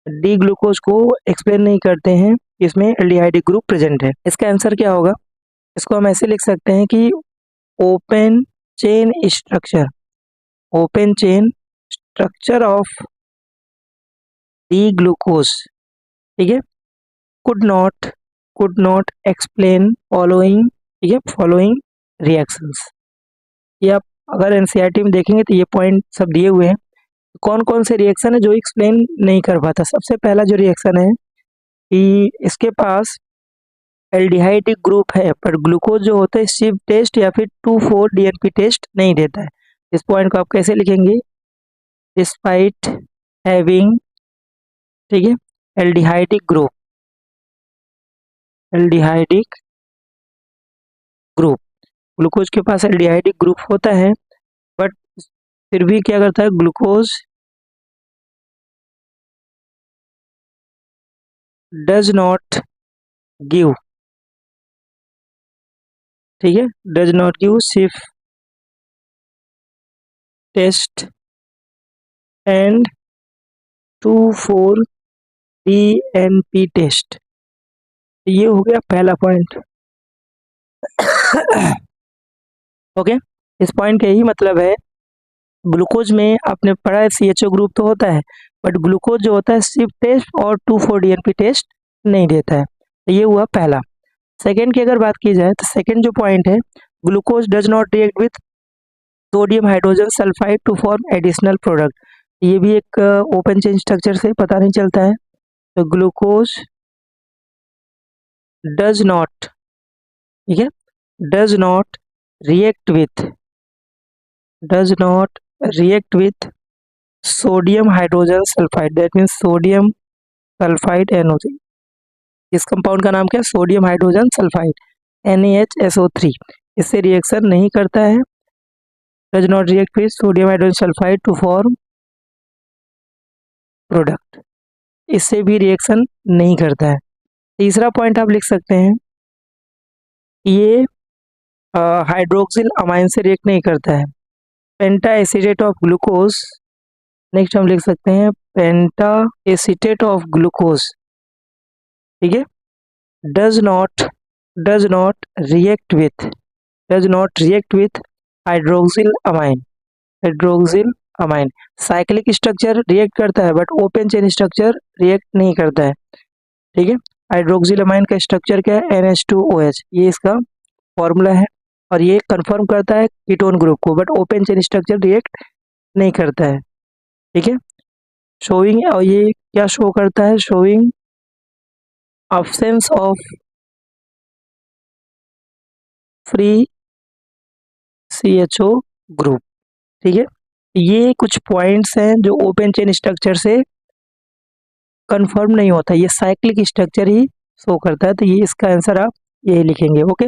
डी ग्लूकोज को एक्सप्लेन नहीं करते हैं, इसमें एल्डिहाइड ग्रुप प्रेजेंट है। इसका आंसर क्या होगा, इसको हम ऐसे लिख सकते हैं कि open chain structure, open chain structure of D glucose, ठीक है, कुड नॉट एक्सप्लेन फॉलोइंग, ठीक है, फॉलोइंग रिएक्शंस। ये आप अगर एनसीईआरटी में देखेंगे तो ये पॉइंट सब दिए हुए हैं, कौन कौन से रिएक्शन है जो एक्सप्लेन नहीं कर पाता। सबसे पहला जो रिएक्शन है कि इसके पास एल्डिहाइड ग्रुप है पर ग्लूकोज जो होता है शिफ्ट टेस्ट या फिर 2,4-DNP टेस्ट नहीं देता है। इस पॉइंट को आप कैसे लिखेंगे, डिस्पाइट हैविंग, ठीक है, aldehydic group, aldehydic group, glucose के पास एल्डिहाइडिक ग्रुप होता है बट फिर भी क्या करता है, ग्लूकोज डज नॉट गिव, ठीक है, डज नॉट गिव शिफ्ट टेस्ट एंड 2,4-DNP टेस्ट। ये हो गया पहला पॉइंट। ओके, इस पॉइंट का यही मतलब है, ग्लूकोज में आपने पढ़ा है CHO ग्रुप तो होता है बट ग्लूकोज जो होता है शिफ्ट टेस्ट और 2,4-DNP टेस्ट नहीं देता है। तो ये हुआ पहला। सेकेंड की अगर बात की जाए तो सेकेंड जो पॉइंट है, glucose does not react with sodium hydrogen sulphide to form additional product. ये भी एक ओपन चेन स्ट्रक्चर से पता नहीं चलता है। तो ग्लूकोज डज नॉट, ठीक है, does not react with sodium hydrogen sulphide, that means sodium sulphide NO3। इस कंपाउंड का नाम क्या है, सोडियम हाइड्रोजन सल्फाइड, NaHSO3। इससे रिएक्शन नहीं करता है, does not react with sodium hydrogen sulphide to form product, इससे भी रिएक्शन नहीं करता है। तीसरा पॉइंट आप लिख सकते हैं, ये हाइड्रोक्सिल अमाइन से रिएक्ट नहीं करता है। पेंटा एसिटेट ऑफ ग्लूकोज, नेक्स्ट हम लिख सकते हैं पेंटा एसिटेट ऑफ ग्लूकोज, ठीक है, does not react with hydroxyl amine. Cyclic structure react करता है but open chain structure react नहीं करता है। ठीक है, हाइड्रोक्सिल अमाइन का स्ट्रक्चर क्या है, NH2OH, ये इसका फॉर्मूला है और ये कंफर्म करता है कीटोन ग्रुप को but open chain structure react नहीं करता है। ठीक है, शोइंग, और ये क्या शो करता है, showing absence of free CHO group. ठीक है, ये कुछ पॉइंट्स हैं जो ओपन चेन स्ट्रक्चर से कंफर्म नहीं होता, ये साइक्लिक स्ट्रक्चर ही शो करता है। तो ये इसका आंसर आप यही लिखेंगे। ओके,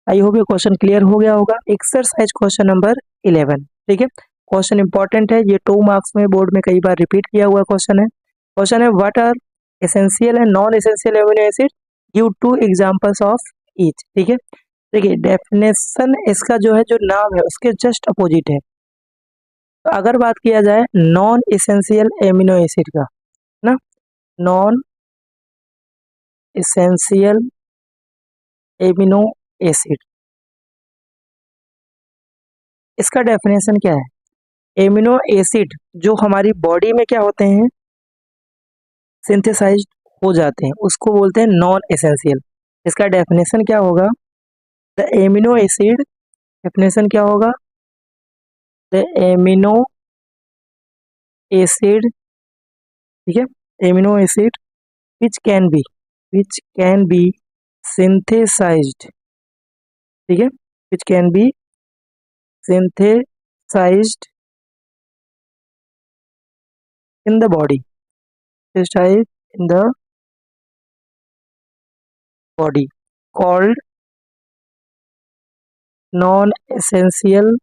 आई होप ये क्वेश्चन क्लियर हो गया होगा। एक्सरसाइज क्वेश्चन नंबर 11, ठीक है, क्वेश्चन इंपॉर्टेंट है, ये 2 मार्क्स में बोर्ड में कई बार रिपीट किया हुआ क्वेश्चन है। क्वेश्चन है, what are essential and non essential amino acid, give 2 examples of each. ठीक है, देखिए डेफिनेशन इसका जो है, जो नाम है उसके जस्ट अपोजिट है। तो अगर बात किया जाए नॉन एसेंशियल एमिनो एसिड का ना, नॉन एसेंशियल एमिनो एसिड, इसका डेफिनेशन क्या है? एमिनो एसिड जो हमारी बॉडी में क्या होते हैं, सिंथेसाइज्ड हो जाते हैं, उसको बोलते हैं नॉन एसेंशियल। इसका डेफिनेशन क्या होगा? द एमिनो एसिड, डेफिनेशन क्या होगा? द एमिनो एसिड, ठीक है, amino acid which can be, which can be synthesised, ठीक है, which can be synthesised in the body, synthesised in the body, called non essential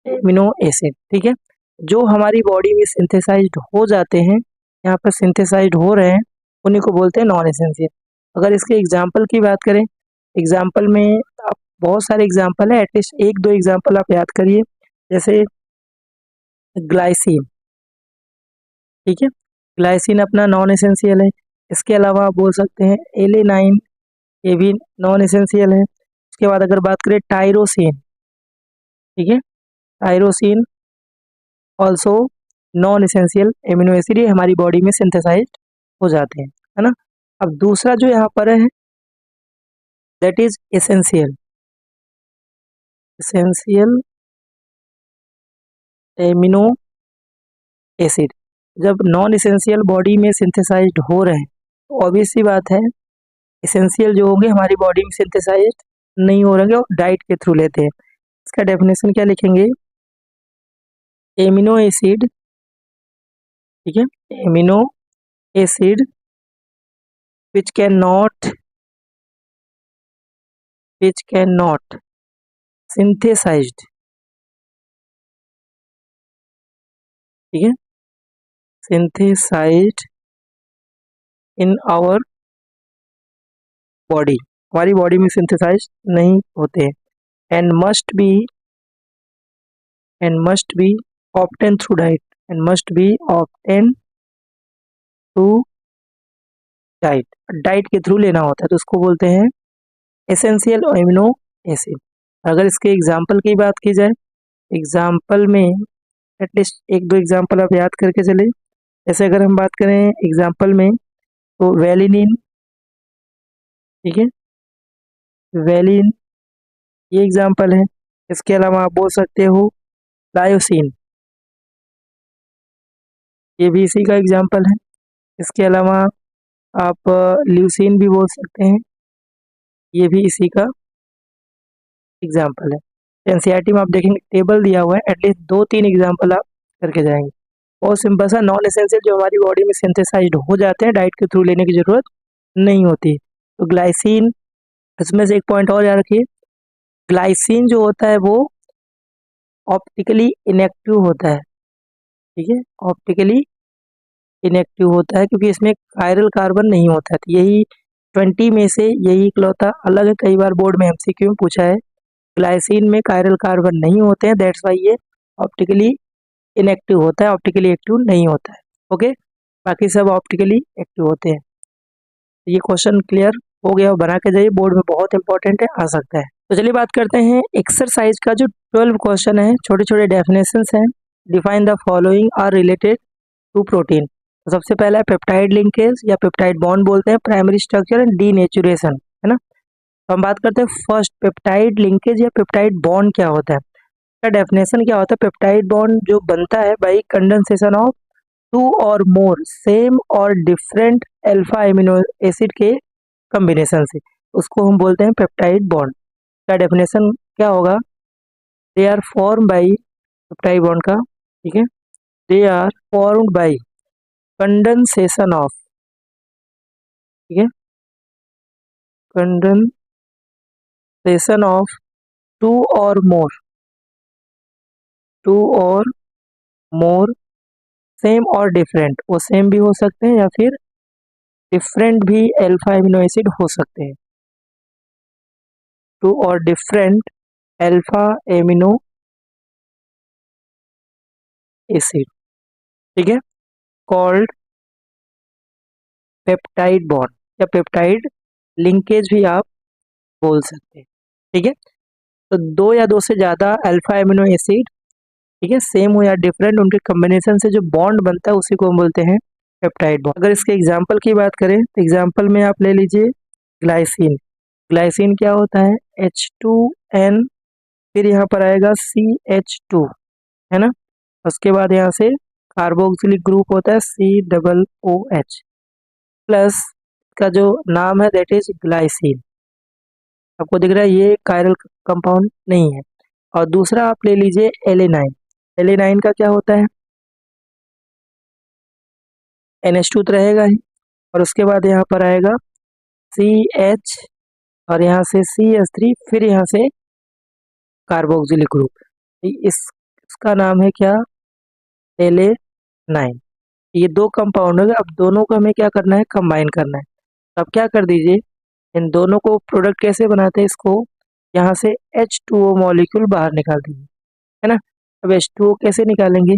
amino acid, ठीक है, जो हमारी बॉडी में सिंथेसाइज्ड हो जाते हैं, यहाँ पर सिंथेसाइज्ड हो रहे हैं, उन्हीं को बोलते हैं नॉन एसेंशियल। अगर इसके एग्जाम्पल की बात करें, एग्जाम्पल में आप बहुत सारे एग्जाम्पल है, एटलीस्ट एक दो एग्जाम्पल आप याद करिए, जैसे ग्लाइसिन, ठीक है, ग्लाइसिन अपना नॉन एसेंशियल है। इसके अलावा आप बोल सकते हैं एलेनाइन, ये भी नॉन एसेंशियल है। उसके बाद अगर बात करें टायरोसिन, ठीक है, tyrosine also non essential amino acid, ये हमारी बॉडी में सिंथेसाइज हो जाते हैं, है ना। अब दूसरा जो यहाँ पर है that is essential, essential amino acid. जब नॉन एसेंशियल बॉडी में सिंथेसाइज्ड हो रहे हैं तो ऑब्वियस सी बात है एसेंशियल जो होंगे हमारी बॉडी में सिंथेसाइज्ड नहीं हो रहे और डाइट के थ्रू लेते हैं। इसका डेफिनेशन क्या लिखेंगे? एमिनो एसिड, ठीक है, amino acid which cannot, which cannot synthesized, ठीक है, synthesized in our body, हमारी बॉडी में सिंथेसाइज नहीं होते हैं, and must be, and must be obtained through diet, and must be obtained through diet, diet के थ्रू लेना होता है, तो उसको बोलते हैं एसेंशियल एमिनो एसिड। अगर इसके एग्जाम्पल की बात की जाए, एग्जाम्पल में एटलीस्ट एक दो एग्जाम्पल आप याद करके चले, जैसे अगर हम बात करें एग्जाम्पल में तो वेलिनिन, ठीक है, वेलिन ये एग्जाम्पल है। इसके अलावा आप बोल सकते हो लायोसिन, ये भी इसी का एग्जाम्पल है। इसके अलावा आप ल्यूसिन भी बोल सकते हैं, ये भी इसी का एग्जाम्पल है। एनसीईआरटी में आप देखेंगे टेबल दिया हुआ है, एटलीस्ट दो तीन एग्जाम्पल आप करके जाएंगे। बहुत सिंपल सा, नॉन एसेंशियल जो हमारी बॉडी में सिंथेसाइज्ड हो जाते हैं, डाइट के थ्रू लेने की जरूरत नहीं होती। तो ग्लाइसिन, इसमें से एक पॉइंट और याद रखिए, ग्लाइसिन जो होता है वो ऑप्टिकली इनएक्टिव होता है, ठीक है, ऑप्टिकली इनएक्टिव होता है क्योंकि इसमें कायरल कार्बन नहीं होता है। तो यही 20 में से यही इकलौता अलग है, कई बार बोर्ड में एमसीक्यू में पूछा है, ग्लाइसिन में कायरल कार्बन नहीं होते हैं, दैट्स वाई ये ऑप्टिकली इनएक्टिव होता है, ऑप्टिकली एक्टिव नहीं होता है। ओके, बाकी सब ऑप्टिकली एक्टिव होते हैं। ये क्वेश्चन क्लियर हो गया, बना के जाइए, बोर्ड में बहुत इंपॉर्टेंट है, आ सकता है। तो चलिए बात करते हैं एक्सरसाइज का जो 12 क्वेश्चन है, छोटे छोटे डेफिनेशंस हैं। Define the following are related to protein. तो सबसे पहला है पेप्टाइड लिंकेज या पेप्टाइड बॉन्ड बोलते हैं, प्राइमरी स्ट्रक्चर एंड डीनेचुरेशन, है ना। तो हम बात करते हैं फर्स्ट पेप्टाइड लिंकेज या पेप्टाइड बॉन्ड क्या होता है। इसका डेफिनेशन क्या होता है? पेप्टाइड बॉन्ड जो बनता है by condensation of two or more same or different alpha amino acid के कॉम्बिनेशन से, उसको हम बोलते हैं पेप्टाइड बॉन्ड। का डेफिनेशन क्या होगा? They are form by, peptide bond का, ठीक है, they are formed by condensation of, ठीक है, condensation of two or more, two or more same or different, वो सेम भी हो सकते हैं या फिर डिफरेंट भी अल्फा एमिनो एसिड हो सकते हैं, टू और डिफरेंट अल्फा एमिनो एसिड, ठीक है, कॉल्ड पेप्टाइड बॉन्ड या पेप्टाइड लिंकेज भी आप बोल सकते हैं, ठीक है। तो दो या दो से ज्यादा अल्फा एमिनो एसिड, ठीक है, सेम हो या डिफरेंट, उनके कॉम्बिनेशन से जो बॉन्ड बनता है उसी को हम बोलते हैं पेप्टाइड बॉन्ड। अगर इसके एग्जाम्पल की बात करें तो एग्जाम्पल में आप ले लीजिए ग्लाइसिन। ग्लाइसिन क्या होता है, H2N, फिर यहाँ पर आएगा CH2, है ना, उसके बाद यहाँ से कार्बोक्सिलिक ग्रुप होता है COOH प्लस का जो नाम है दैट इज ग्लाइसिन। आपको दिख रहा है ये कायरल कंपाउंड नहीं है। और दूसरा आप ले लीजिए एलेनाइन। एलेनाइन का क्या होता है, NH2 तो रहेगा ही, और उसके बाद यहाँ पर आएगा CH, और यहाँ से CH3, फिर यहाँ से कार्बोक्सिलिक ग्रुप, इसका नाम है क्या, एलेनाइन। ये दो कंपाउंड है, अब दोनों को हमें क्या करना है, कंबाइन करना है। तो आप क्या कर दीजिए, इन दोनों को प्रोडक्ट कैसे बनाते हैं, इसको यहाँ से H2O मॉलिक्यूल बाहर निकाल दीजिए, है ना। अब H2O कैसे निकालेंगे,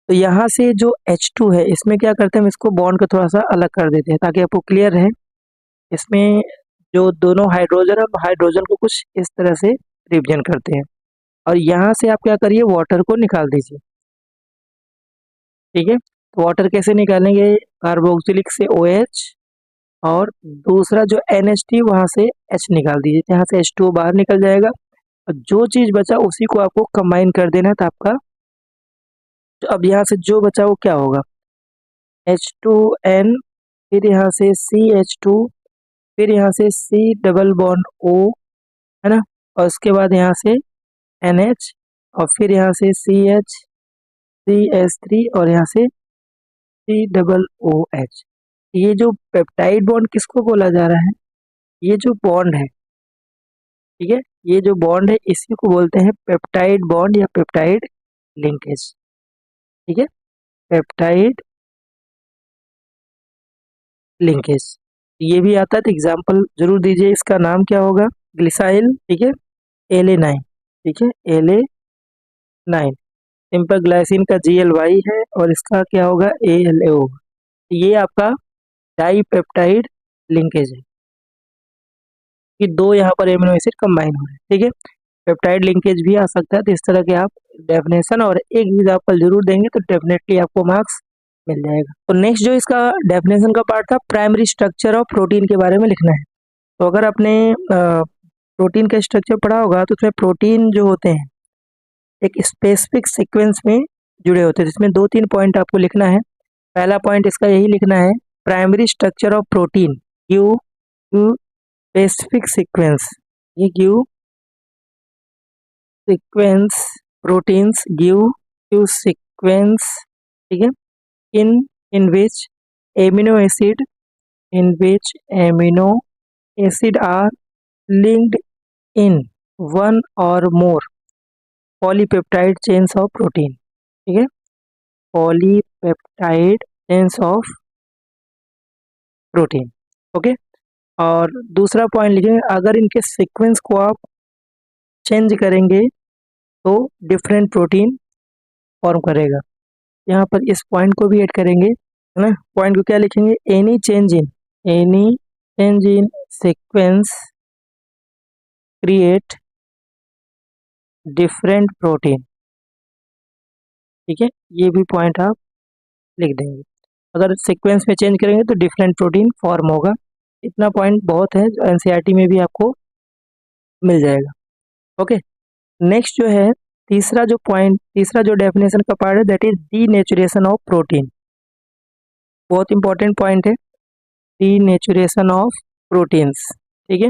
तो यहाँ से जो H2 है इसमें क्या करते हैं, हम इसको बॉन्ड को थोड़ा सा अलग कर देते हैं ताकि आपको क्लियर रहे। इसमें जो दोनों हाइड्रोजन है, हाइड्रोजन को कुछ इस तरह से रिप्रेजेंट करते हैं, और यहाँ से आप क्या करिए, वाटर को निकाल दीजिए, ठीक है। तो वाटर कैसे निकालेंगे, कार्बोक्सिलिक से OH, और दूसरा जो NH3 वहां से H निकाल दीजिए, तो यहाँ से H2O बाहर निकल जाएगा, और जो चीज बचा उसी को आपको कंबाइन कर देना है। तो आपका तो अब यहाँ से जो बचा वो क्या होगा, H2N, फिर यहाँ से CH2, फिर यहाँ से C डबल बॉन्ड O, है ना, और उसके बाद यहाँ से NH, और फिर यहाँ से CH, CH3, और यहाँ से COOH। ये जो पेप्टाइड बॉन्ड किसको बोला जा रहा है, ये जो बॉन्ड है, ठीक है, ये जो बॉन्ड है इसी को बोलते हैं पेप्टाइड बॉन्ड या पेप्टाइड लिंकेज, ठीक है, पेप्टाइड लिंकेज। ये भी आता है तो एग्जाम्पल जरूर दीजिए, इसका नाम क्या होगा, ग्लिसाइल, ठीक है, एलेनाइन, ठीक है, एलेनाइन। सिंपल ग्लाइसिन का GLY है, और इसका क्या होगा, ALA होगा। ये आपका डाई पेप्टाइड लिंकेज है कि दो यहाँ पर एमिनो एसिड कंबाइन हो रहे हैं, ठीक है। पेप्टाइड लिंकेज भी आ सकता है, तो इस तरह के आप डेफिनेशन और एक एग्जाम्पल जरूर देंगे तो डेफिनेटली आपको मार्क्स मिल जाएगा। तो नेक्स्ट जो इसका डेफिनेशन का पार्ट था, प्राइमरी स्ट्रक्चर ऑफ प्रोटीन के बारे में लिखना है। तो अगर आपने प्रोटीन का स्ट्रक्चर पढ़ा होगा तो उसमें प्रोटीन जो होते हैं एक स्पेसिफिक सीक्वेंस में जुड़े होते हैं, जिसमें दो तीन पॉइंट आपको लिखना है। पहला पॉइंट इसका यही लिखना है, primary structure of protein give to specific sequence, ये give sequence proteins give to sequence, ठीक है, in in which amino acid in which amino acid are linked in one or more polypeptide chains of protein, ठीक है, polypeptide chains of protein, okay. और दूसरा point लिखेंगे, अगर इनके sequence को आप चेंज करेंगे तो डिफरेंट प्रोटीन फॉर्म करेगा। यहाँ पर इस पॉइंट को भी ऐड करेंगे, है ना। पॉइंट को क्या लिखेंगे, any change in sequence create different protein, ठीक है, ये भी पॉइंट आप लिख देंगे। अगर सीक्वेंस में चेंज करेंगे तो डिफरेंट प्रोटीन फॉर्म होगा। इतना पॉइंट बहुत है जो NCERT में भी आपको मिल जाएगा, ओके। नेक्स्ट जो है तीसरा जो पॉइंट, तीसरा जो डेफिनेशन का पार्ट है that is denaturation of protein. बहुत इंपॉर्टेंट पॉइंट है, डीनेचुरेशन ऑफ प्रोटीन्स, ठीक है।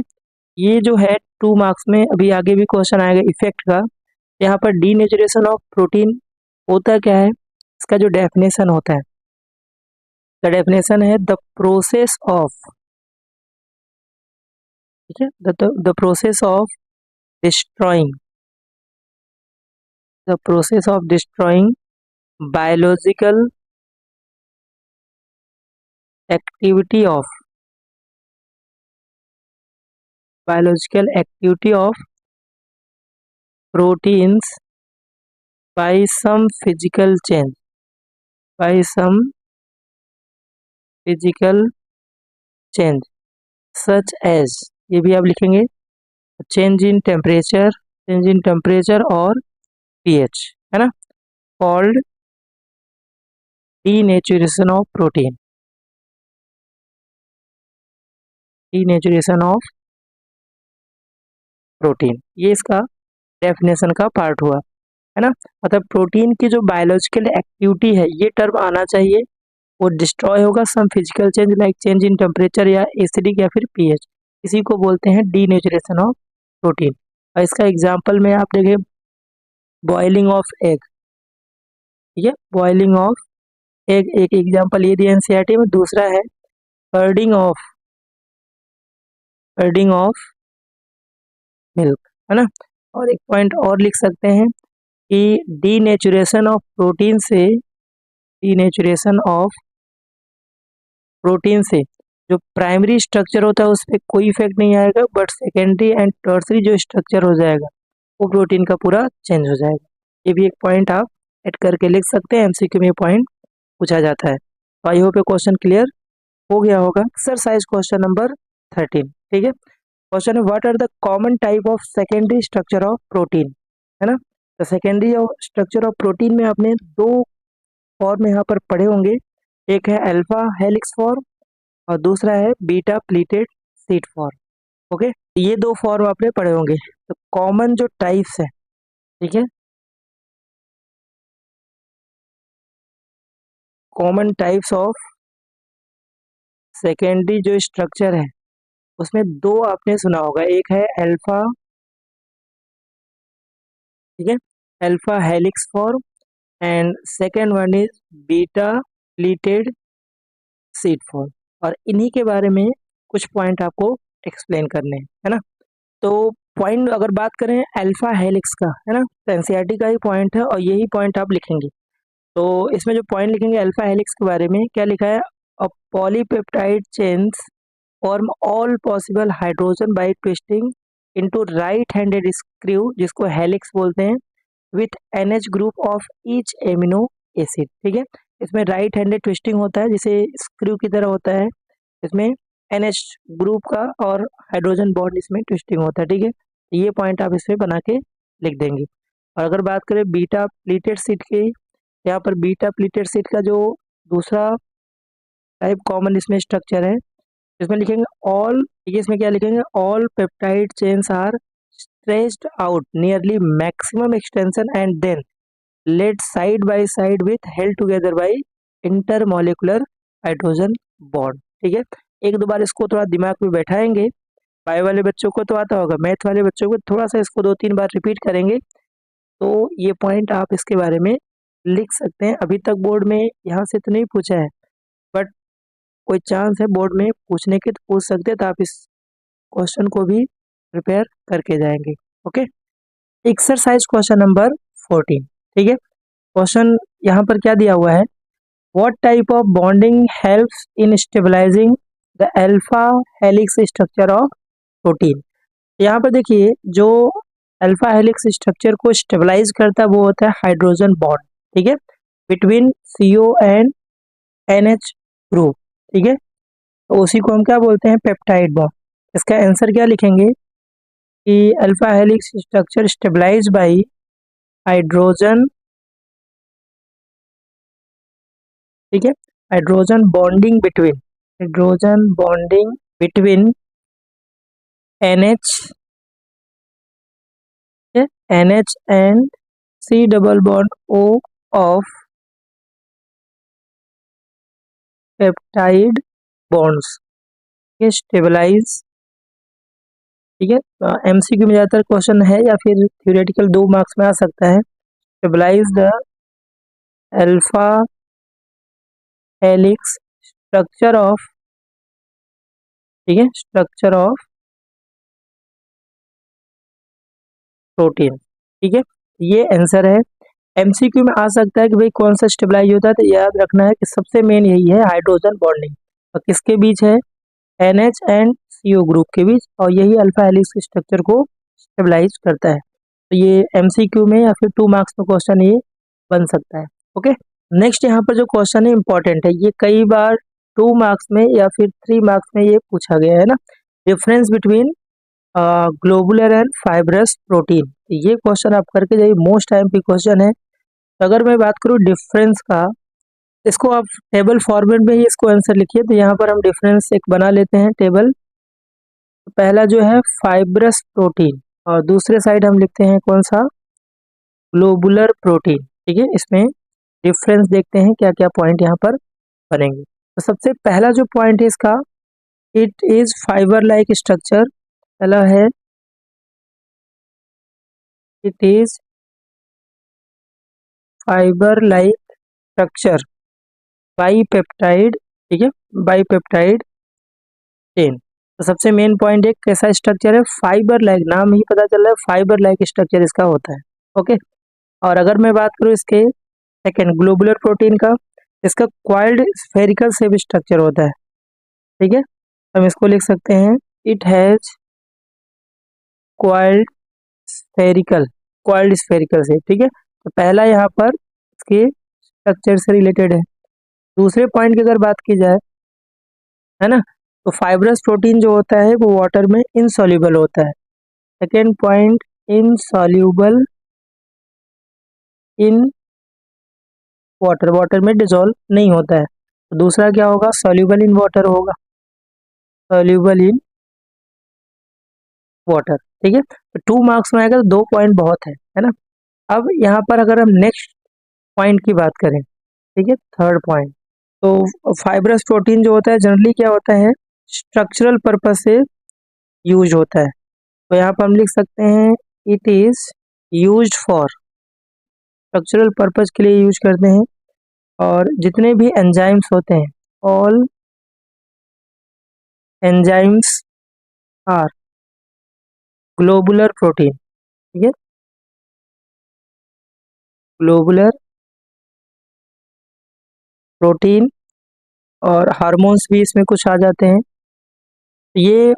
ये जो है 2 मार्क्स में अभी आगे भी क्वेश्चन आएगा इफेक्ट का। यहाँ पर डीनेचुरेशन ऑफ प्रोटीन होता क्या है, इसका जो डेफिनेशन होता है, द डेफिनेशन है द प्रोसेस ऑफ, ठीक है, the process of destroying, the process of destroying biological activity of biological activity of proteins by some physical change, by some physical change such as, ये भी आप लिखेंगे, change in temperature, change in temperature और pH, है ना, called denaturation of protein, denaturation of protein, ये इसका definition का पार्ट हुआ, है ना। मतलब प्रोटीन की जो बायोलॉजिकल एक्टिविटी है, ये टर्म आना चाहिए, वो डिस्ट्रॉय होगा some physical change like change in temperature या एसिडिक या फिर पीएच, इसी को बोलते हैं डीनेचुरेशन ऑफ प्रोटीन। और इसका एग्जांपल में आप देखें, बॉइलिंग ऑफ एग, ठीक है, बॉइलिंग ऑफ एग एक एग्जांपल ये दिया एनसीईआरटी में। दूसरा है कर्डिंग ऑफ मिल्क, है ना। और एक पॉइंट और लिख सकते हैं कि डीनेचुरेशन ऑफ प्रोटीन से, डीनेचुरेशन ऑफ प्रोटीन से जो प्राइमरी स्ट्रक्चर होता है उस पर कोई इफेक्ट नहीं आएगा, बट सेकेंडरी एंड टर्सरी जो स्ट्रक्चर हो जाएगा वो प्रोटीन का पूरा चेंज हो जाएगा। ये भी एक पॉइंट आप ऐड करके लिख सकते हैं, एमसीक्यू में पॉइंट पूछा जाता है। तो आई होप ये क्वेश्चन क्लियर हो गया होगा। एक्सरसाइज क्वेश्चन नंबर 13, ठीक है। क्वेश्चन है what are the common type of secondary structure of protein, है ना। तो सेकेंडरी स्ट्रक्चर ऑफ प्रोटीन में आपने दो फॉर्म यहाँ पर पढ़े होंगे, एक है अल्फा हेलिक्स फॉर्म और दूसरा है beta pleated sheet form. Okay, ये दो फॉर्म आपने पढ़े होंगे। तो कॉमन जो टाइप्स है, ठीक है, कॉमन टाइप्स ऑफ सेकेंडरी जो स्ट्रक्चर है उसमें दो आपने सुना होगा, एक है अल्फा, ठीक है, alpha helix form and second one is beta pleated sheet form. और इन्हीं के बारे में कुछ पॉइंट आपको एक्सप्लेन करने हैं, है ना। तो पॉइंट अगर बात करें अल्फा हेलिक्स का, है ना, तो एनसीईआरटी का ही पॉइंट है और यही पॉइंट आप लिखेंगे। तो इसमें जो पॉइंट लिखेंगे अल्फा हेलिक्स के बारे में, क्या लिखा है, a polypeptide chains form all possible hydrogen bye twisting into right handed screw, जिसको हेलिक्स बोलते हैं, with NH group of each amino acid, ठीक है। इसमें राइट हैंडेड ट्विस्टिंग होता है, जिसे स्क्रू की तरह होता है, इसमें NH ग्रुप का और हाइड्रोजन बॉन्ड इसमें ट्विस्टिंग होता है, ठीक है। ये पॉइंट आप इसमें बना के लिख देंगे। और अगर बात करें बीटा प्लीटेड शीट की, यहाँ पर बीटा प्लीटेड शीट का जो दूसरा टाइप कॉमन इसमें स्ट्रक्चर है, इसमें लिखेंगे ऑल, ये इसमें क्या लिखेंगे, all peptide chains are stretched out nearly maximum extension and then laid side by side with held together by intermolecular hydrogen bond, ठीक है। एक दो बार इसको थोड़ा दिमाग में बैठाएंगे, बायो वाले बच्चों को तो आता होगा, मैथ वाले बच्चों को थोड़ा सा इसको 2-3 बार रिपीट करेंगे तो ये पॉइंट आप इसके बारे में लिख सकते हैं। अभी तक बोर्ड में यहाँ से तो नहीं पूछा है, बट कोई चांस है बोर्ड में पूछने के तो पूछ सकते हैं, तो आप इस क्वेश्चन को भी प्रिपेयर करके जाएंगे। ओके, एक्सरसाइज क्वेश्चन नंबर 14, ठीक है। क्वेश्चन यहाँ पर क्या दिया हुआ है, what type of bonding helps in stabilising the alpha helix structure of protein. यहाँ पर देखिए, जो अल्फा हेलिक्स स्ट्रक्चर को स्टेबलाइज करता है वो होता है हाइड्रोजन बॉन्ड, ठीक है, between CO and NH group, ठीक है। तो उसी को हम क्या बोलते हैं, पेप्टाइड बॉन्ड। इसका आंसर क्या लिखेंगे कि alpha helix structure stabilise by hydrogen, ठीक है, hydrogen bonding between NH, NH and C double bond O of peptide bonds, ये स्टेबलाइज, ठीक है। MCQ में ज़्यादातर क्वेश्चन है या फिर थ्योरेटिकल 2 मार्क्स में आ सकता है। Stabilise the alpha helix structure of, ठीक है, स्ट्रक्चर ऑफ प्रोटीन, ठीक है, ये आंसर है। MCQ में आ सकता है कि भाई कौन सा स्टेबलाइज होता है, तो याद रखना है कि सबसे मेन यही है, हाइड्रोजन बॉन्डिंग, और किसके बीच है, NH एंड CO ग्रुप के बीच, और यही अल्फा हेलिक्स स्ट्रक्चर को स्टेबलाइज करता है। तो ये एमसीक्यू में या फिर 2 मार्क्स में क्वेश्चन ये बन सकता है। ओके, नेक्स्ट यहाँ पर जो क्वेश्चन है इंपॉर्टेंट है, ये कई बार 2 मार्क्स में या फिर 3 मार्क्स में ये पूछा गया है ना, difference between globular and fibrous protein. ये क्वेश्चन आप करके जाइए, मोस्ट टाइम की क्वेश्चन है। तो अगर मैं बात करूँ डिफरेंस का, इसको आप टेबल फॉर्मेट में ही इसको आंसर लिखिए। तो यहाँ पर हम डिफरेंस एक बना लेते हैं टेबल। तो पहला जो है फाइब्रस प्रोटीन, और दूसरे साइड हम लिखते हैं कौन सा, ग्लोबुलर प्रोटीन। ठीक है, इसमें डिफरेंस देखते हैं क्या क्या पॉइंट यहाँ पर बनेंगे। तो सबसे पहला जो पॉइंट है इसका, it is fibre like structure. पहला है it is fibre like structure dipeptide. ठीक है, बाईपेप्टाइड चेन। तो सबसे मेन पॉइंट है कैसा स्ट्रक्चर है, फाइबर लाइक, नाम ही पता चल रहा है फाइबर लाइक स्ट्रक्चर इसका होता है। ओके, और अगर मैं बात करूँ इसके सेकेंड ग्लोबुलर प्रोटीन का, इसका क्वाइल्ड स्फेरिकल शेप स्ट्रक्चर होता है। ठीक है, हम इसको लिख सकते हैं it has coiled spherical, coiled spherical shape. ठीक है, तो पहला यहाँ पर इसके स्ट्रक्चर से रिलेटेड है। दूसरे पॉइंट की अगर बात की जाए, है ना, तो फाइब्रस प्रोटीन जो होता है वो वाटर में इनसॉल्युबल होता है। Second point, insoluble in water, water में डिसॉल्व नहीं होता है। तो दूसरा क्या होगा, सॉल्युबल इन वाटर होगा, सॉल्युबल इन वाटर। ठीक है, तो 2 मार्क्स में आएगा तो 2 पॉइंट बहुत है ना। अब यहाँ पर अगर हम नेक्स्ट पॉइंट की बात करें, ठीक है, थर्ड पॉइंट, तो फाइब्रस प्रोटीन जो होता है जनरली क्या होता है, स्ट्रक्चरल पर्पस से यूज होता है। तो यहाँ पर हम लिख सकते हैं it is used for, structural purpose के लिए यूज करते हैं। और जितने भी एंजाइम्स होते हैं, all enzymes are globular protein. ठीक है, ग्लोबुलर प्रोटीन, और हार्मोन्स भी इसमें कुछ आ जाते हैं। ये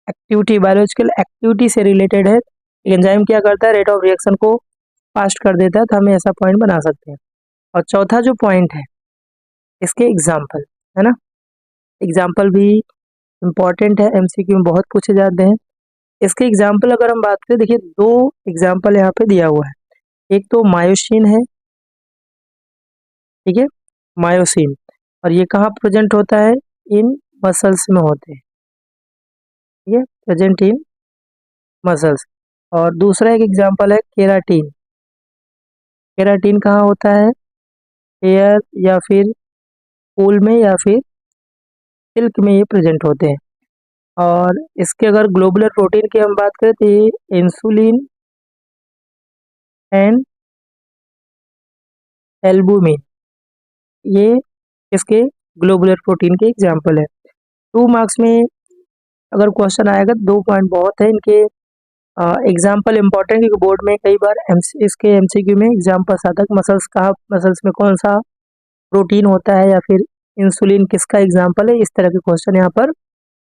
एक्टिविटी, बायोलॉजिकल एक्टिविटी से रिलेटेड है। एंजाइम क्या करता है, रेट ऑफ रिएक्शन को फास्ट कर देता है, तो हमें ऐसा पॉइंट बना सकते हैं। और चौथा जो पॉइंट है, इसके एग्जाम्पल, है ना, एग्जाम्पल भी इम्पॉर्टेंट है, एमसीक्यू में बहुत पूछे जाते हैं। इसके एग्जाम्पल अगर हम बात करें, देखिए 2 एग्जाम्पल यहाँ पे दिया हुआ है। एक तो मायोसिन है, ठीक है, मायोसिन, और ये कहाँ प्रेजेंट होता है, इन मसल्स में होते हैं। ठीक है, प्रेजेंट इन मसल्स। और दूसरा एक एग्जाम्पल है केराटिन। केराटिन कहाँ होता है, हेयर या फिर फूल में या फिर सिल्क में ये प्रेजेंट होते हैं। और इसके अगर ग्लोबुलर प्रोटीन की हम बात करें, तो ये इंसुलिन एंड एल्बुमिन, ये इसके ग्लोबुलर प्रोटीन के एग्जाम्पल है। 2 मार्क्स में अगर क्वेश्चन आएगा, 2 पॉइंट बहुत है इनके। एग्जाम्पल इंपॉर्टेंट, क्योंकि बोर्ड में कई बार इसके एमसीक्यू में एग्जाम्पल्स आता है, मसल्स का, मसल्स में कौन सा प्रोटीन होता है या फिर इंसुलिन किसका एग्जाम्पल है, इस तरह के क्वेश्चन यहाँ पर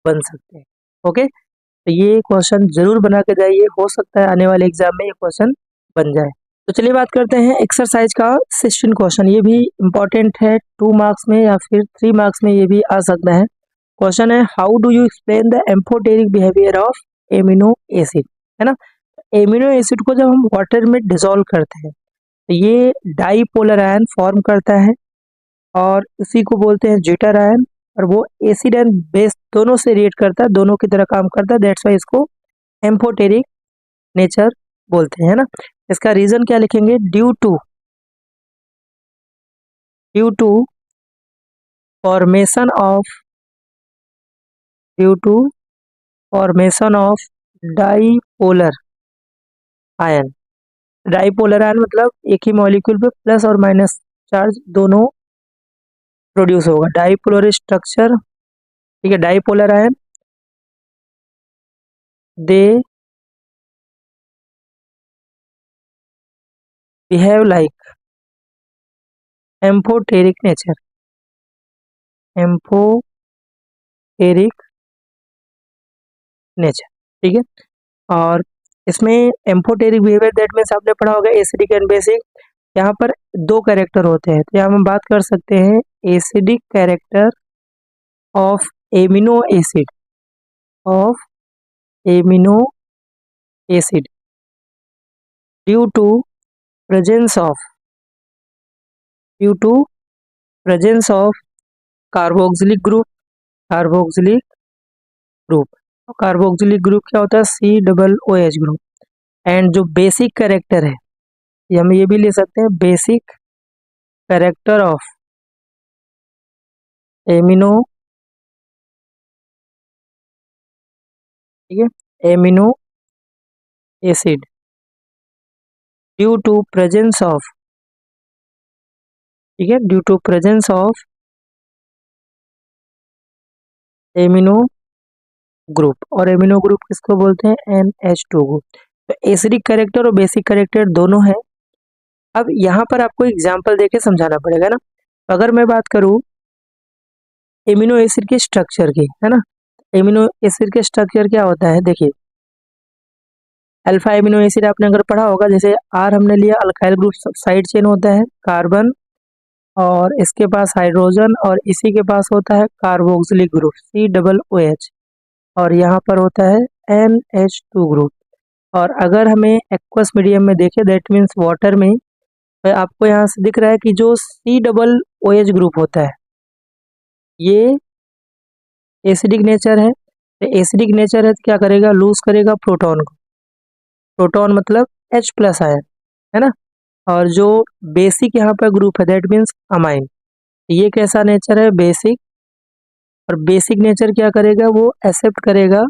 बन सकते हैं। ओके, तो ये क्वेश्चन जरूर बना के जाइए, हो सकता है आने वाले एग्जाम में ये क्वेश्चन बन जाए। तो चलिए बात करते हैं एक्सरसाइज का 16 क्वेश्चन। ये भी इम्पोर्टेंट है, 2 मार्क्स में या फिर 3 मार्क्स में ये भी आ सकता है। क्वेश्चन है, how do you explain the amphoteric behaviour of amino acid, है ना। एमिनो एसिड को जब हम वाटर में डिसॉल्व करते हैं, तो ये डाईपोलर आयन फॉर्म करता है, और इसी को बोलते हैं ज्यूटर आयन। और वो एसिड एंड बेस दोनों से रिएक्ट करता है, दोनों की तरह काम करता है, दैट्स वाई इसको एम्फोटेरिक नेचर बोलते हैं, है ना। इसका रीजन क्या लिखेंगे, due to formation of due to formation of dipolar ion. Dipolar ion मतलब एक ही मॉलिक्यूल पे प्लस और माइनस चार्ज दोनों प्रोड्यूस होगा, डाईपोलर स्ट्रक्चर। ठीक है, dipolar ion they behave like amphoteric nature, amphoteric nature. ठीक है, और इसमें एम्फोटेरिक बिहेवियर दैट मीन्स आपने पढ़ा होगा एसिडिक एंड बेसिक। यहाँ पर दो कैरेक्टर होते हैं, तो यहाँ हम बात कर सकते हैं acidic character of amino acid, of amino acid due to presence of due to presence of carboxylic group, carboxylic group. Carboxylic group क्या होता है? COOH group. एंड जो बेसिक कैरेक्टर है, ये हम ये भी ले सकते हैं बेसिक कैरेक्टर ऑफ एमिनो, ठीक है, amino acid due to presence of, ठीक है, due to presence of amino group. और एमिनो ग्रुप किसको बोलते हैं? NH2 group. तो एसिडिक कैरेक्टर और बेसिक कैरेक्टर दोनों है। अब यहाँ पर आपको एग्जाम्पल देके समझाना पड़ेगा ना। अगर मैं बात करूँ एमिनो एसिड के स्ट्रक्चर की, है ना, एमिनो एसिड के स्ट्रक्चर क्या होता है? देखिए, अल्फा एमिनो एसिड आपने अगर पढ़ा होगा, जैसे आर हमने लिया, अल्काइल ग्रुप साइड चेन होता है कार्बन, और इसके पास हाइड्रोजन, और इसी के पास होता है कार्बोक्सिलिक ग्रुप COOH, और यहाँ पर होता है NH2 ग्रुप। और अगर हमें एक्वस मीडियम में देखें, दैट मीन्स वाटर में, तो आपको यहाँ से दिख रहा है कि जो COOH ग्रुप होता है ये एसिडिक नेचर है। तो एसिडिक नेचर है तो क्या करेगा? लूज करेगा प्रोटॉन को, प्रोटॉन मतलब H+ आयन, है ना। और जो बेसिक यहाँ पर ग्रुप है दैट मीन्स अमाइन, ये कैसा नेचर है? बेसिक। और बेसिक नेचर क्या करेगा? वो एक्सेप्ट करेगा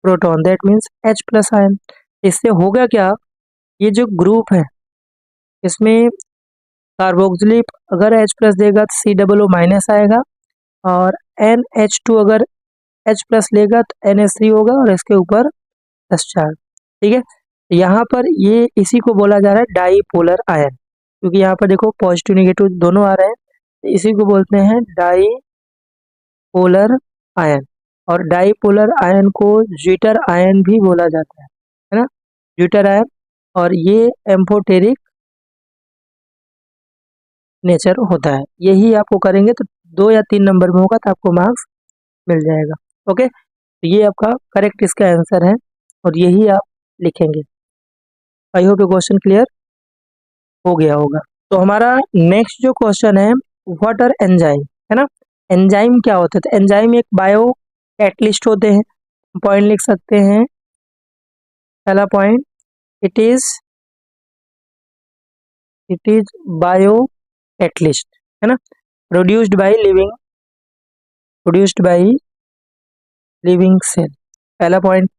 proton, that means H+ ion. इससे होगा क्या? ये जो ग्रुप है इसमें कार्बोक्सिलिक अगर H+ देगा तो COO- आएगा, और NH2 अगर H+ लेगा तो NH3 होगा, और इसके ऊपर चार्ज, ठीक है। यहाँ पर ये इसी को बोला जा रहा है डाईपोलर आयन, क्योंकि यहाँ पर देखो पॉजिटिव नेगेटिव दोनों आ रहे हैं, तो इसी को बोलते हैं डाईपोलर आयन। और डाईपोलर आयन को ज्विटर आयन भी बोला जाता है ना, ज्विटर आयन। और ये एम्फोटेरिक नेचर होता है। यही आपको करेंगे तो 2 या 3 नंबर में होगा तो आपको मार्क्स मिल जाएगा। ओके, तो ये आपका करेक्ट इसका आंसर है, और यही आप लिखेंगे। आई होप ये क्वेश्चन क्लियर हो गया होगा। तो हमारा नेक्स्ट जो क्वेश्चन है, व्हाट आर एंजाइम, है ना। एंजाइम क्या होते हैं? तो एंजाइम एक बायो कैटलिस्ट होते हैं। पॉइंट लिख सकते हैं, पहला point, it is bio catalyst, है ना, प्रोड्यूस्ड बाय लिविंग सेल, पहला पॉइंट।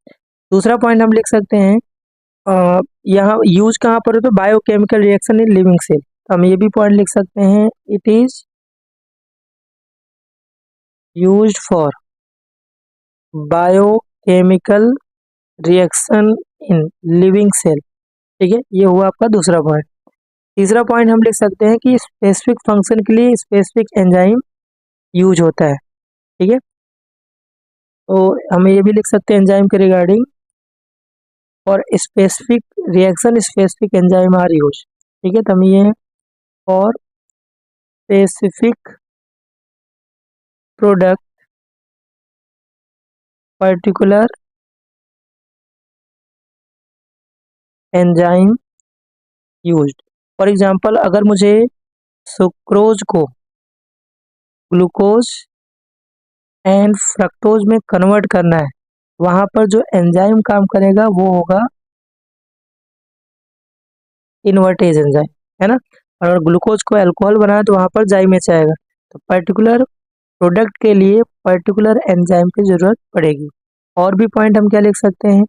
दूसरा पॉइंट हम लिख सकते हैं, यहाँ यूज कहाँ पर है? तो biochemical reaction in living cell, तो हम ये भी पॉइंट लिख सकते हैं, it is used for biochemical reaction in living cell, ठीक है। ये हुआ आपका दूसरा पॉइंट। तीसरा पॉइंट हम लिख सकते हैं कि स्पेसिफिक फंक्शन के लिए स्पेसिफिक एंजाइम यूज होता है, ठीक है। तो हम ये भी लिख सकते हैं एंजाइम के रिगार्डिंग, और specific reaction specific enzyme are use, ठीक है। तो हम ये और specific product particular enzyme used. For example, अगर मुझे सुक्रोज को ग्लूकोज एंड फ्रक्टोज में कन्वर्ट करना है, वहां पर जो एंजाइम काम करेगा वो होगा इन्वर्टेज एंजाइम, है ना। और अगर ग्लूकोज को अल्कोहल बनाए तो वहां पर जाइमेच आएगा। तो पर्टिकुलर प्रोडक्ट के लिए पर्टिकुलर एंजाइम की जरूरत पड़ेगी। और भी पॉइंट हम क्या लिख सकते हैं,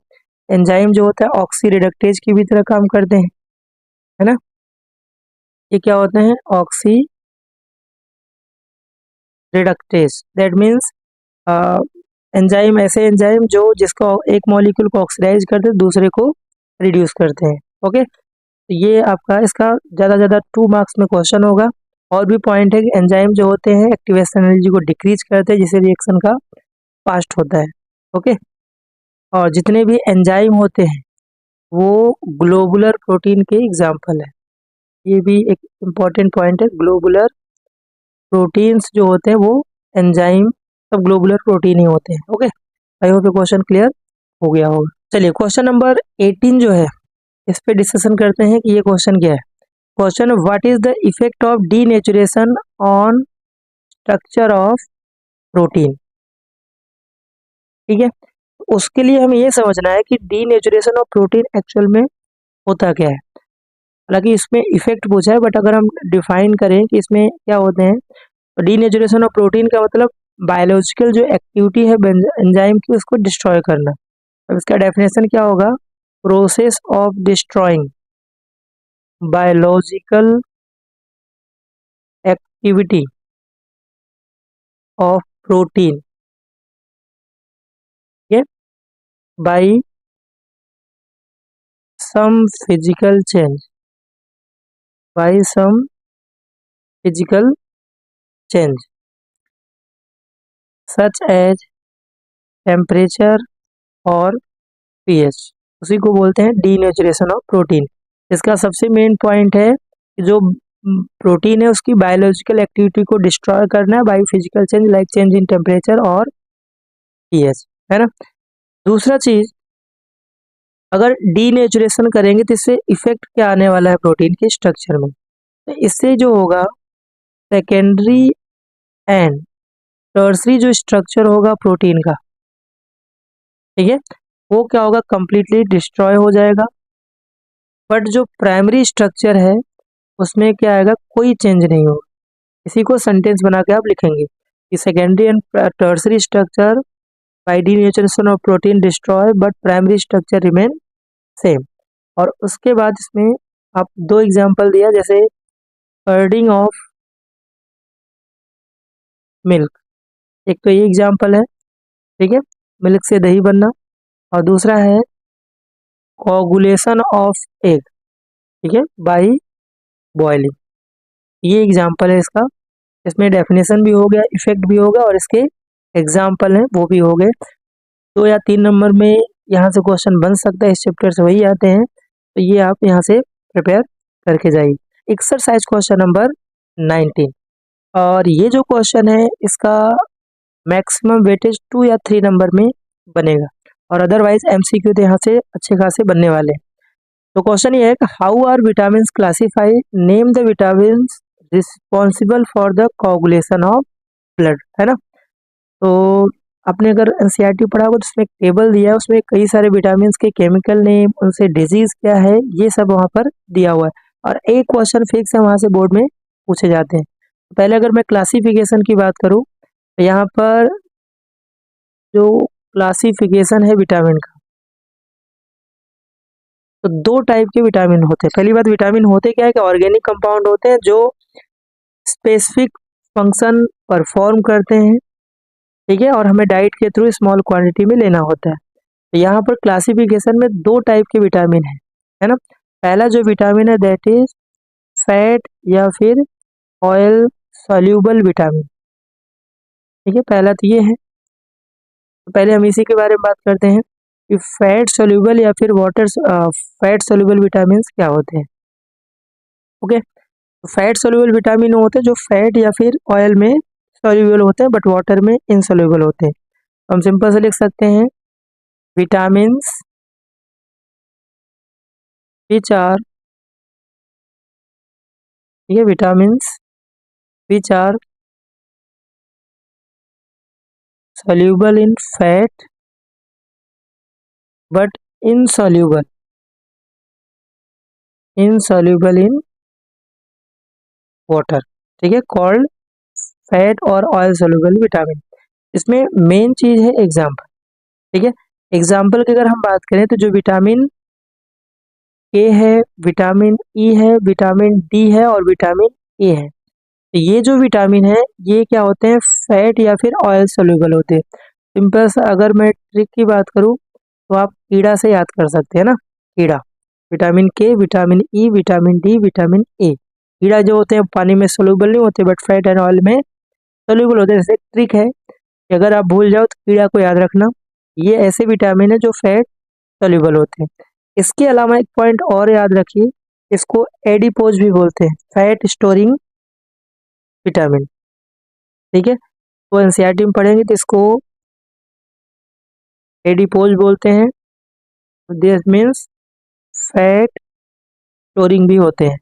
एंजाइम जो होता है ऑक्सी रिडक्टेज की भी तरह काम करते हैं, है ना। ये क्या होते हैं? Oxy reductase, that means enzyme ऐसे एंजाइम जो जिसको एक मॉलिक्यूल को ऑक्सीडाइज करते हैं दूसरे को रिड्यूस करते हैं। ओके, तो ये आपका इसका ज़्यादा 2 मार्क्स में क्वेश्चन होगा। और भी पॉइंट है कि एंजाइम जो होते हैं एक्टिवेशन एनर्जी को डिक्रीज करते हैं जिससे रिएक्शन का फास्ट होता है। ओके। और जितने भी एंजाइम होते हैं वो ग्लोबुलर प्रोटीन के एग्जाम्पल है। ये भी एक इम्पॉर्टेंट पॉइंट है, ग्लोबुलर प्रोटीन्स जो होते हैं वो एंजाइम सब ग्लोबुलर प्रोटीन ही होते हैं। ओके, आई होप ये क्वेश्चन क्लियर हो गया होगा। चलिए क्वेश्चन नंबर 18 जो है इस पे डिस्कशन करते हैं कि ये क्वेश्चन क्या है। Question, what is the effect of denaturation on structure of protein. ठीक है, उसके लिए हमें ये समझना है कि डीनेचुरेशन ऑफ प्रोटीन एक्चुअल में होता क्या है। हालांकि इसमें इफेक्ट पूछा है, बट अगर हम डिफाइन करें कि इसमें क्या होते हैं, तो डीनेचुरेशन ऑफ प्रोटीन का मतलब बायोलॉजिकल जो एक्टिविटी है एंजाइम की उसको डिस्ट्रॉय करना। अब इसका डेफिनेशन क्या होगा, process of destroying biological activity of protein bye some physical change by some physical change such as temperature और pH, उसी को बोलते हैं डीनेचुरेशन ऑफ प्रोटीन। इसका सबसे मेन पॉइंट है कि जो प्रोटीन है उसकी बायोलॉजिकल एक्टिविटी को डिस्ट्रॉय करना है by physical change like change in temperature और pH, है ना। दूसरा चीज, अगर डीनेचुरेशन करेंगे तो इससे इफेक्ट क्या आने वाला है प्रोटीन के स्ट्रक्चर में, तो इससे जो होगा सेकेंडरी एंड टर्सरी जो स्ट्रक्चर होगा प्रोटीन का, ठीक है, वो क्या होगा, कंप्लीटली डिस्ट्रॉय हो जाएगा। बट जो प्राइमरी स्ट्रक्चर है उसमें क्या आएगा, कोई चेंज नहीं होगा। इसी को सेंटेंस बना के आप लिखेंगे कि secondary and tertiary structure bye denaturation of protein destroy but primary structure remain same. और उसके बाद इसमें आप दो एग्जांपल दिया, जैसे कर्डिंग ऑफ मिल्क, एक तो ये एग्जांपल है, ठीक है, मिल्क से दही बनना, और दूसरा है कोगुलेशन ऑफ एग, ठीक है, बाय बॉइलिंग। ये एग्जांपल है इसका, इसमें डेफिनेशन भी हो गया, इफेक्ट भी हो गया, और इसके एग्जांपल हैं वो भी हो गए। 2 या 3 नंबर में यहाँ से क्वेश्चन बन सकता है, इस चैप्टर से वही आते हैं, तो ये आप यहाँ से प्रिपेयर करके जाइए। एक्सरसाइज क्वेश्चन नंबर 19, और ये जो क्वेश्चन है इसका मैक्सिमम वेटेज 2 या 3 नंबर में बनेगा, और अदरवाइज एमसीक्यू तो यहाँ से अच्छे खासे बनने वाले हैं। तो क्वेश्चन ये है कि how are vitamin classify, name the vitamin responsible for the coagulation of blood, है ना। तो आपने अगर एनसीईआरटी पढ़ा होगा तो उसमें एक टेबल दिया है, उसमें कई सारे विटामिन के केमिकल नेम, उनसे डिजीज क्या है, ये सब वहाँ पर दिया हुआ है, और एक क्वेश्चन फिक्स है वहाँ से बोर्ड में पूछे जाते हैं। पहले अगर मैं क्लासिफिकेशन की बात करूँ तो यहाँ पर जो क्लासिफिकेशन है विटामिन का, तो 2 टाइप के विटामिन होते हैं। पहली बात, विटामिन होते क्या है कि ऑर्गेनिक कंपाउंड होते हैं जो स्पेसिफिक फंक्शन परफॉर्म करते हैं, ठीक है, और हमें डाइट के थ्रू स्मॉल क्वांटिटी में लेना होता है। तो यहाँ पर क्लासिफिकेशन में 2 टाइप के विटामिन है ना। पहला जो विटामिन है दैट इज फैट या फिर ऑयल सॉल्यूबल विटामिन, ठीक है, पहला तो ये है। तो पहले हम इसी के बारे में बात करते हैं कि फैट सोल्यूबल या फिर वाटर फैट सोल्यूबल विटामिन क्या होते हैं। ओके, तो फैट सोल्यूबल विटामिन होते हैं जो फैट या फिर ऑयल में सोल्यूबल होते हैं बट वाटर में इनसोल्यूबल होते हैं। तो हम सिंपल से लिख सकते हैं विटामिन विच आर, ये vitamin which are soluble in fat but insoluble in water, ठीक है, कॉल्ड फैट और ऑयल सोल्यूबल विटामिन। इसमें मेन चीज है एग्जाम्पल, ठीक है। एग्जाम्पल की अगर हम बात करें तो जो विटामिन ए है, विटामिन ई है, विटामिन डी है और विटामिन ए है, तो ये जो विटामिन है ये क्या होते हैं, फैट या फिर ऑयल सोल्यूबल होते हैं। सिंपल सा अगर मैं ट्रिक की बात करूँ तो आप कीड़ा से याद कर सकते हैं ना, कीड़ा, विटामिन के, vitamin E, vitamin D, vitamin A. कीड़ा जो होते हैं पानी में सोल्यूबल नहीं होते बट फैट एंड ऑयल में सोल्यूबल होते हैं। जैसे ट्रिक है कि अगर आप भूल जाओ तो कीड़ा को याद रखना, ये ऐसे विटामिन है जो फैट सॉल्युबल होते हैं। इसके अलावा एक पॉइंट और याद रखिए, इसको एडिपोज भी बोलते हैं, फैट स्टोरिंग विटामिन। ठीक है, तो एनसीईआरटी में पढ़ेंगे तो इसको एडिपोज बोलते हैं। दिस मीन्स फैट स्टोरिंग भी होते हैं।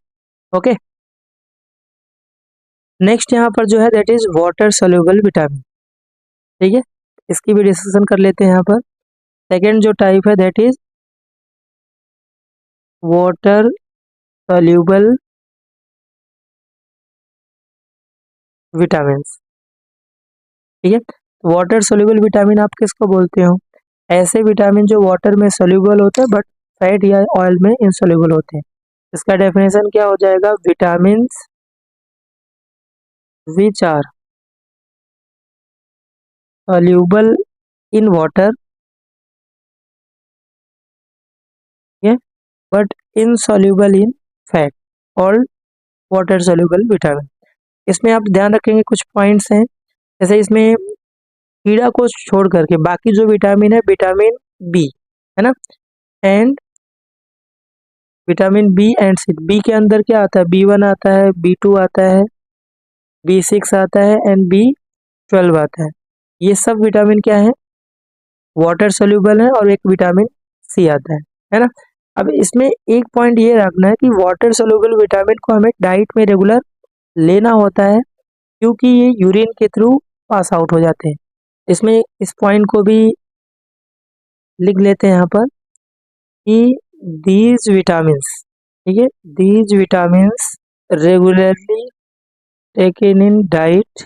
ओके, नेक्स्ट यहाँ पर जो है that is water soluble vitamin. ठीक है, इसकी भी डिस्कशन कर लेते हैं यहाँ पर। सेकेंड जो टाइप है that is water soluble vitamin. ठीक है, वाटर सोल्यूबल विटामिन आप किसको बोलते हो? ऐसे विटामिन जो वाटर में सोल्यूबल होते हैं बट फैट या ऑयल में इनसोल्यूबल होते हैं। इसका डेफिनेशन क्या हो जाएगा? Vitamin which are soluble in water, but insoluble in fat, और वाटर सोल्यूबल विटामिन। इसमें आप ध्यान रखेंगे कुछ पॉइंट्स हैं, जैसे इसमें कीड़ा को छोड़ करके बाकी जो विटामिन है विटामिन बी है ना, and vitamin B and C. B के अंदर क्या आता है? B1 आता है, B2 आता है, B6 आता है एंड B12 आता है। ये सब विटामिन क्या है? वाटर सोल्यूबल है, और एक विटामिन सी आता है ना। अब इसमें एक पॉइंट ये रखना है कि वाटर सोल्यूबल विटामिन को हमें डाइट में रेगुलर लेना होता है, क्योंकि ये यूरिन के थ्रू पास आउट हो जाते हैं। इसमें इस पॉइंट को भी लिख लेते हैं यहाँ पर कि दीज विटामिन्स, ठीक है, these vitamins regularly taken in diet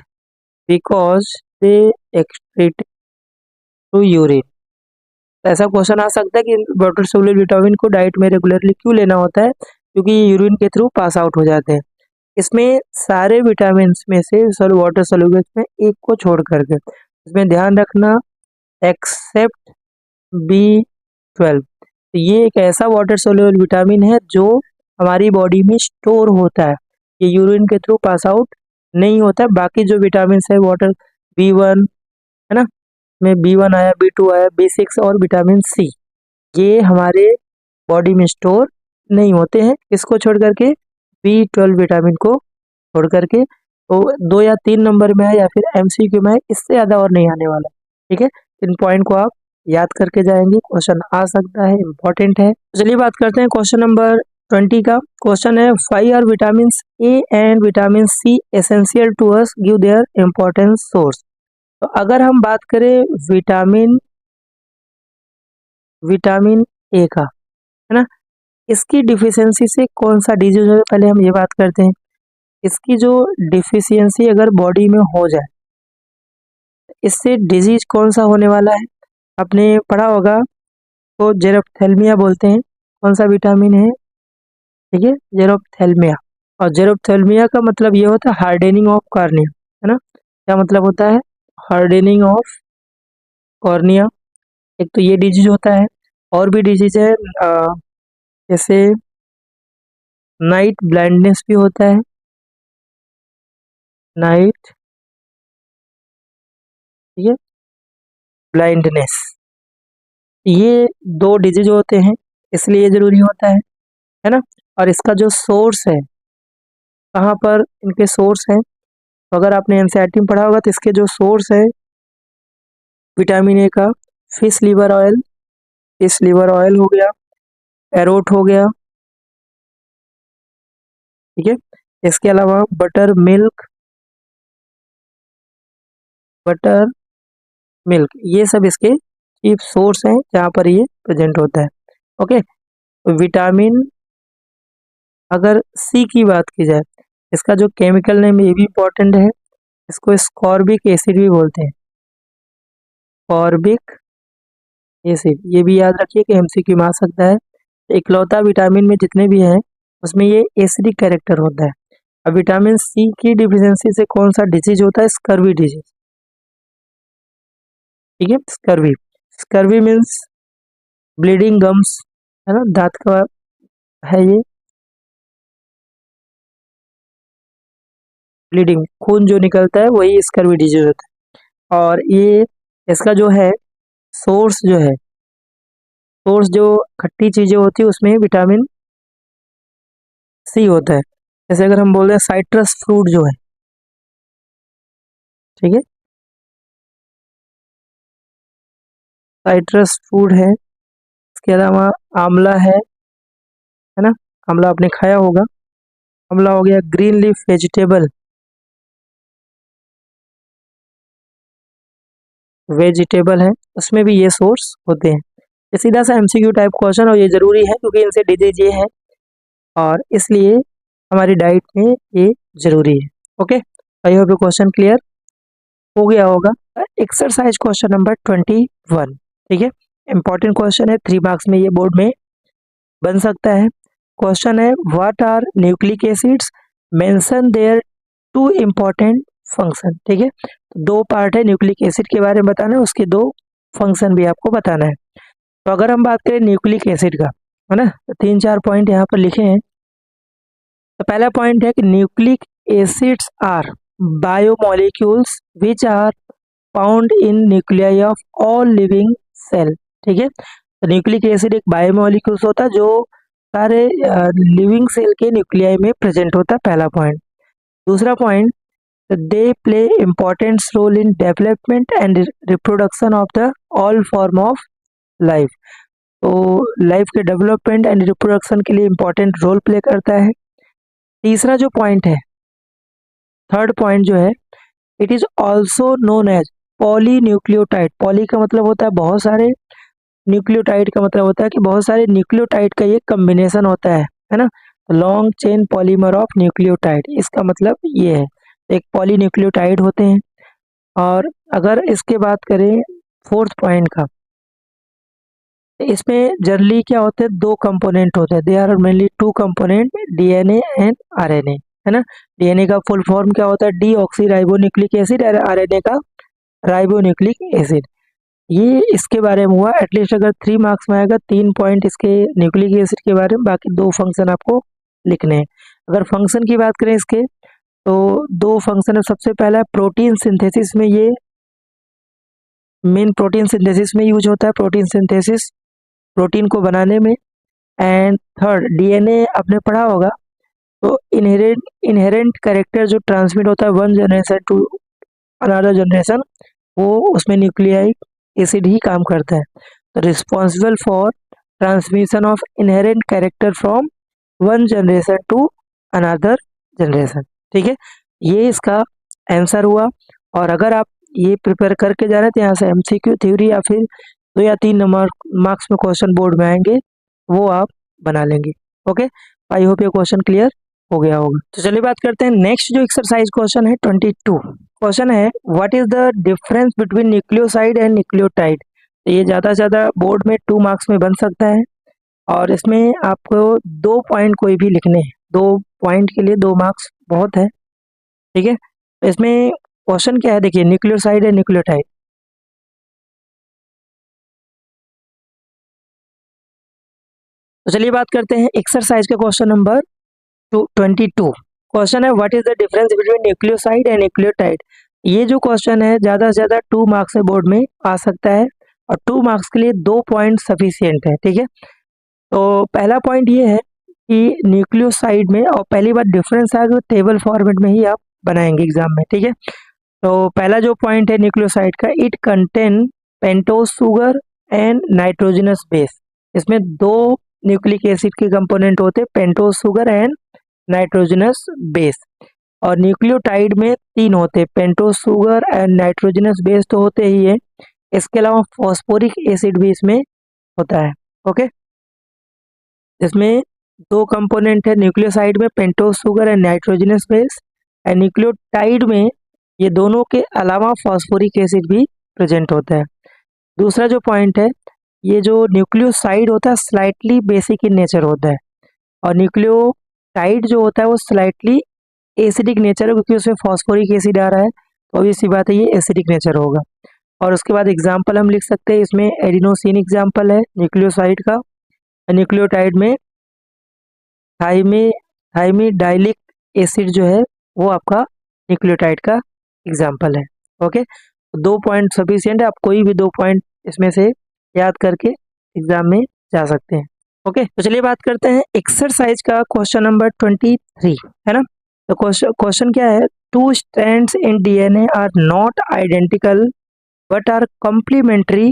because they excrete to urine. ऐसा क्वेश्चन आ सकता है कि वाटर सोल्यूबल विटामिन को डाइट में रेगुलरली क्यों लेना होता है? क्योंकि ये यूरिन के थ्रू पास आउट हो जाते हैं। इसमें सारे विटामिन में से वाटर सोल्यूबल में एक को छोड़ करके, इसमें ध्यान रखना, एक्सेप्ट B12। तो ये एक ऐसा वाटर सोल्यूबल विटामिन है जो हमारी बॉडी में स्टोर होता है, ये यूरिन के थ्रू पास आउट नहीं होता है। बाकी जो विटामिन है वाटर B1 है ना, में B1 आया, B2 आया, B6 और विटामिन सी, ये हमारे बॉडी में स्टोर नहीं होते हैं। इसको छोड़ करके, B12 विटामिन को छोड़ करके, तो 2 या 3 नंबर में है या फिर MCQ में है, इससे ज़्यादा और नहीं आने वाला। ठीक है, इन पॉइंट को आप याद करके जाएंगे, क्वेश्चन आ सकता है, इम्पोर्टेंट है। चलिए बात करते हैं क्वेश्चन नंबर 20 का। क्वेश्चन है, why are vitamin A and vitamin C essential to us, give their importance source. तो अगर हम बात करें विटामिन ए का, है ना, इसकी डिफिशियंसी से कौन सा डिजीज है, पहले हम ये बात करते हैं। इसकी जो डिफिशियंसी अगर बॉडी में हो जाए, इससे डिजीज कौन सा होने वाला है? आपने पढ़ा होगा, तो जेरोप्थेल्मिया बोलते हैं। कौन सा विटामिन है? ठीक है, जेरोप्थेल्मिया। और जेरोप्थेल्मिया का मतलब ये होता है हार्डनिंग ऑफ कॉर्निया, है ना। क्या मतलब होता है? Hardening of cornea. एक तो ये डिजीज होता है, और भी डिजीज है, जैसे नाइट ब्लाइंडनेस भी होता है, नाइट, ठीक है, ब्लाइंडनेस। ये दो डिजीज होते हैं, इसलिए ये जरूरी होता है ना। और इसका जो सोर्स है, कहाँ पर इनके सोर्स हैं, तो अगर आपने एनसीईआरटी में पढ़ा होगा तो इसके जो सोर्स है विटामिन ए का, fish liver oil, fish liver oil हो गया, एरोट हो गया, ठीक है। इसके अलावा बटर मिल्क, बटर मिल्क, ये सब इसके चीफ सोर्स हैं जहाँ पर ये प्रेजेंट होता है। ओके, विटामिन अगर सी की बात की जाए, इसका जो केमिकल नेम ये भी इम्पोर्टेंट है, इसको स्कॉर्बिक एसिड भी बोलते हैं, स्कॉर्बिक एसिड। ये भी याद रखिए कि MCQ में आ सकता है। इकलौता विटामिन में जितने भी हैं उसमें ये एसिडिक कैरेक्टर होता है। अब विटामिन सी की डिफिशियंसी से कौन सा डिजीज होता है? स्कर्वी डिजीज, ठीक है, scurvy. Scurvy means bleeding gums, है ना, दांत का है ये, ब्लीडिंग, खून जो निकलता है वही स्कर्वी डिजीज होता है। और ये इसका जो है सोर्स जो है, सोर्स जो खट्टी चीजें होती है उसमें विटामिन सी होता है। जैसे अगर हम बोल रहे हैं साइट्रस फ्रूट जो है, ठीक है, साइट्रस फ्रूट है। इसके अलावा आंवला है ना, आंवला आपने खाया होगा। आंवला हो गया, ग्रीन लीफ वेजिटेबल, वेजिटेबल है, उसमें भी ये सोर्स होते हैं। ये सीधा सा एमसीक्यू टाइप क्वेश्चन और ये जरूरी है क्योंकि इनसे डिजीज ये है और इसलिए हमारी डाइट में ये जरूरी है। Okay, I hope question clear हो गया होगा। एक्सरसाइज क्वेश्चन नंबर 21, ठीक है, इंपॉर्टेंट क्वेश्चन है, 3 मार्क्स में ये बोर्ड में बन सकता है। क्वेश्चन है what are nucleic acids, mention their 2 important function, ठीक है। तो 2 पार्ट है न्यूक्लिक एसिड के बारे में बताना है, उसके 2 फंक्शन भी आपको बताना है। तो अगर हम बात करें न्यूक्लिक एसिड का, है ना, तो 3-4 पॉइंट यहाँ पर लिखे हैं। तो पहला पॉइंट है कि nucleic acids are biomolecules which are found in nuclei of all living cell, ठीक है। तो न्यूक्लिक एसिड एक बायोमोलिक्यूल्स होता है जो सारे लिविंग सेल के न्यूक्लियाई में प्रेजेंट होता है, पहला पॉइंट। दूसरा point, they play important role in development and reproduction of the all form of life. तो लाइफ के डेवलपमेंट एंड रिप्रोडक्शन के लिए इम्पोर्टेंट रोल प्ले करता है। तीसरा जो पॉइंट है, थर्ड पॉइंट जो है, it is also known as polynucleotide. Poly का मतलब होता है बहुत सारे, न्यूक्लियोटाइड का मतलब होता है कि बहुत सारे न्यूक्लियोटाइड का ये कम्बिनेशन होता है ना। Long chain polymer of nucleotide, इसका मतलब ये है, एक पॉलीन्यूक्लियोटाइड होते हैं। और अगर इसके बात करें फोर्थ पॉइंट का, इसमें जनरली क्या होते हैं, 2 कंपोनेंट होते हैं, they are mainly 2 component, DNA and RNA, है ना। डीएनए का फुल फॉर्म क्या होता है, डी ऑक्सी राइबोन्यूक्लिक एसिड, और आरएनए का राइबोन्यूक्लिक एसिड। ये इसके बारे में हुआ। एटलीस्ट अगर 3 मार्क्स में आएगा 3 पॉइंट इसके न्यूक्लिक एसिड के बारे में, बाकी 2 फंक्शन आपको लिखने हैं। अगर फंक्शन की बात करें इसके, तो 2 फंक्शन है। सबसे पहला प्रोटीन सिंथेसिस में, ये मेन प्रोटीन सिंथेसिस में यूज होता है, प्रोटीन सिंथेसिस प्रोटीन को बनाने में। एंड थर्ड, डीएनए आपने पढ़ा होगा, तो इनहेरेंट कैरेक्टर जो ट्रांसमिट होता है one generation to another generation, वो उसमें न्यूक्लियाइक एसिड ही काम करता है। तो responsible for transmission of inherent character from one generation to another generation, ठीक है। ये इसका आंसर हुआ। और अगर आप ये प्रिपेयर करके जा रहे थे, यहाँ से एमसीक्यू थ्योरी या फिर 2 या 3 नंबर मार्क्स में क्वेश्चन बोर्ड में आएंगे, वो आप बना लेंगे। ओके, आई होप ये क्वेश्चन क्लियर हो गया होगा। तो चलिए बात करते हैं नेक्स्ट जो एक्सरसाइज क्वेश्चन है 22। क्वेश्चन है what is the difference between nucleoside and nucleotide. तो ये ज़्यादा से ज़्यादा बोर्ड में 2 मार्क्स में बन सकता है और इसमें आपको 2 पॉइंट कोई भी लिखने हैं। 2 पॉइंट के लिए 2 मार्क्स बहुत है, ठीक है। तो इसमें क्वेश्चन क्या है, देखिए, न्यूक्लियोसाइड एंड न्यूक्लियोटाइड। तो चलिए बात करते हैं एक्सरसाइज के क्वेश्चन नंबर 22। क्वेश्चन है what is the difference between nucleoside and nucleotide. ये जो क्वेश्चन है ज़्यादा से ज़्यादा 2 मार्क्स में बोर्ड में आ सकता है और 2 मार्क्स के लिए 2 पॉइंट सफिशियंट है, ठीक है। तो पहला पॉइंट ये है कि न्यूक्लियोसाइड में, और पहली बार डिफरेंस है, टेबल फॉर्मेट में ही आप बनाएंगे एग्जाम में, ठीक है। तो पहला जो पॉइंट है न्यूक्लियोसाइड का, it contain pentose sugar and nitrogenous base. इसमें 2 न्यूक्लिक एसिड के कंपोनेंट होते हैं, pentose sugar and nitrogenous base. और न्यूक्लियोटाइड में 3 होते हैं, pentose sugar and nitrogenous base तो होते ही है, इसके अलावा फॉस्फोरिक एसिड भी इसमें होता है। ओके, इसमें 2 कंपोनेंट है न्यूक्लियोसाइड में, pentose sugar and nitrogenous base. And nucleotide में ये दोनों के अलावा फॉस्फोरिक एसिड भी प्रेजेंट होता है। दूसरा जो पॉइंट है, ये जो न्यूक्लियोसाइड होता है स्लाइटली बेसिक इन नेचर होता है और न्यूक्लियोटाइड जो होता है वो स्लाइटली एसिडिक नेचर है, क्योंकि उसमें फॉस्फोरिक एसिड आ रहा है, तो obvious सी बात है ये एसिडिक नेचर होगा। और उसके बाद एग्जाम्पल हम लिख सकते हैं, इसमें एडिनोसिन एग्जाम्पल है न्यूक्लियोसाइड का, न्यूक्लियोटाइड में थाइमिडाइलिक एसिड जो है वो आपका न्यूक्लियोटाइड का एग्जाम्पल है। ओके, 2 पॉइंट सफिशियंट है, आप कोई भी 2 पॉइंट इसमें से याद करके एग्जाम में जा सकते हैं। ओके, तो चलिए बात करते हैं एक्सरसाइज का क्वेश्चन नंबर 23, है ना। तो क्वेश्चन क्या है, two strands in DNA are not identical but are complementary,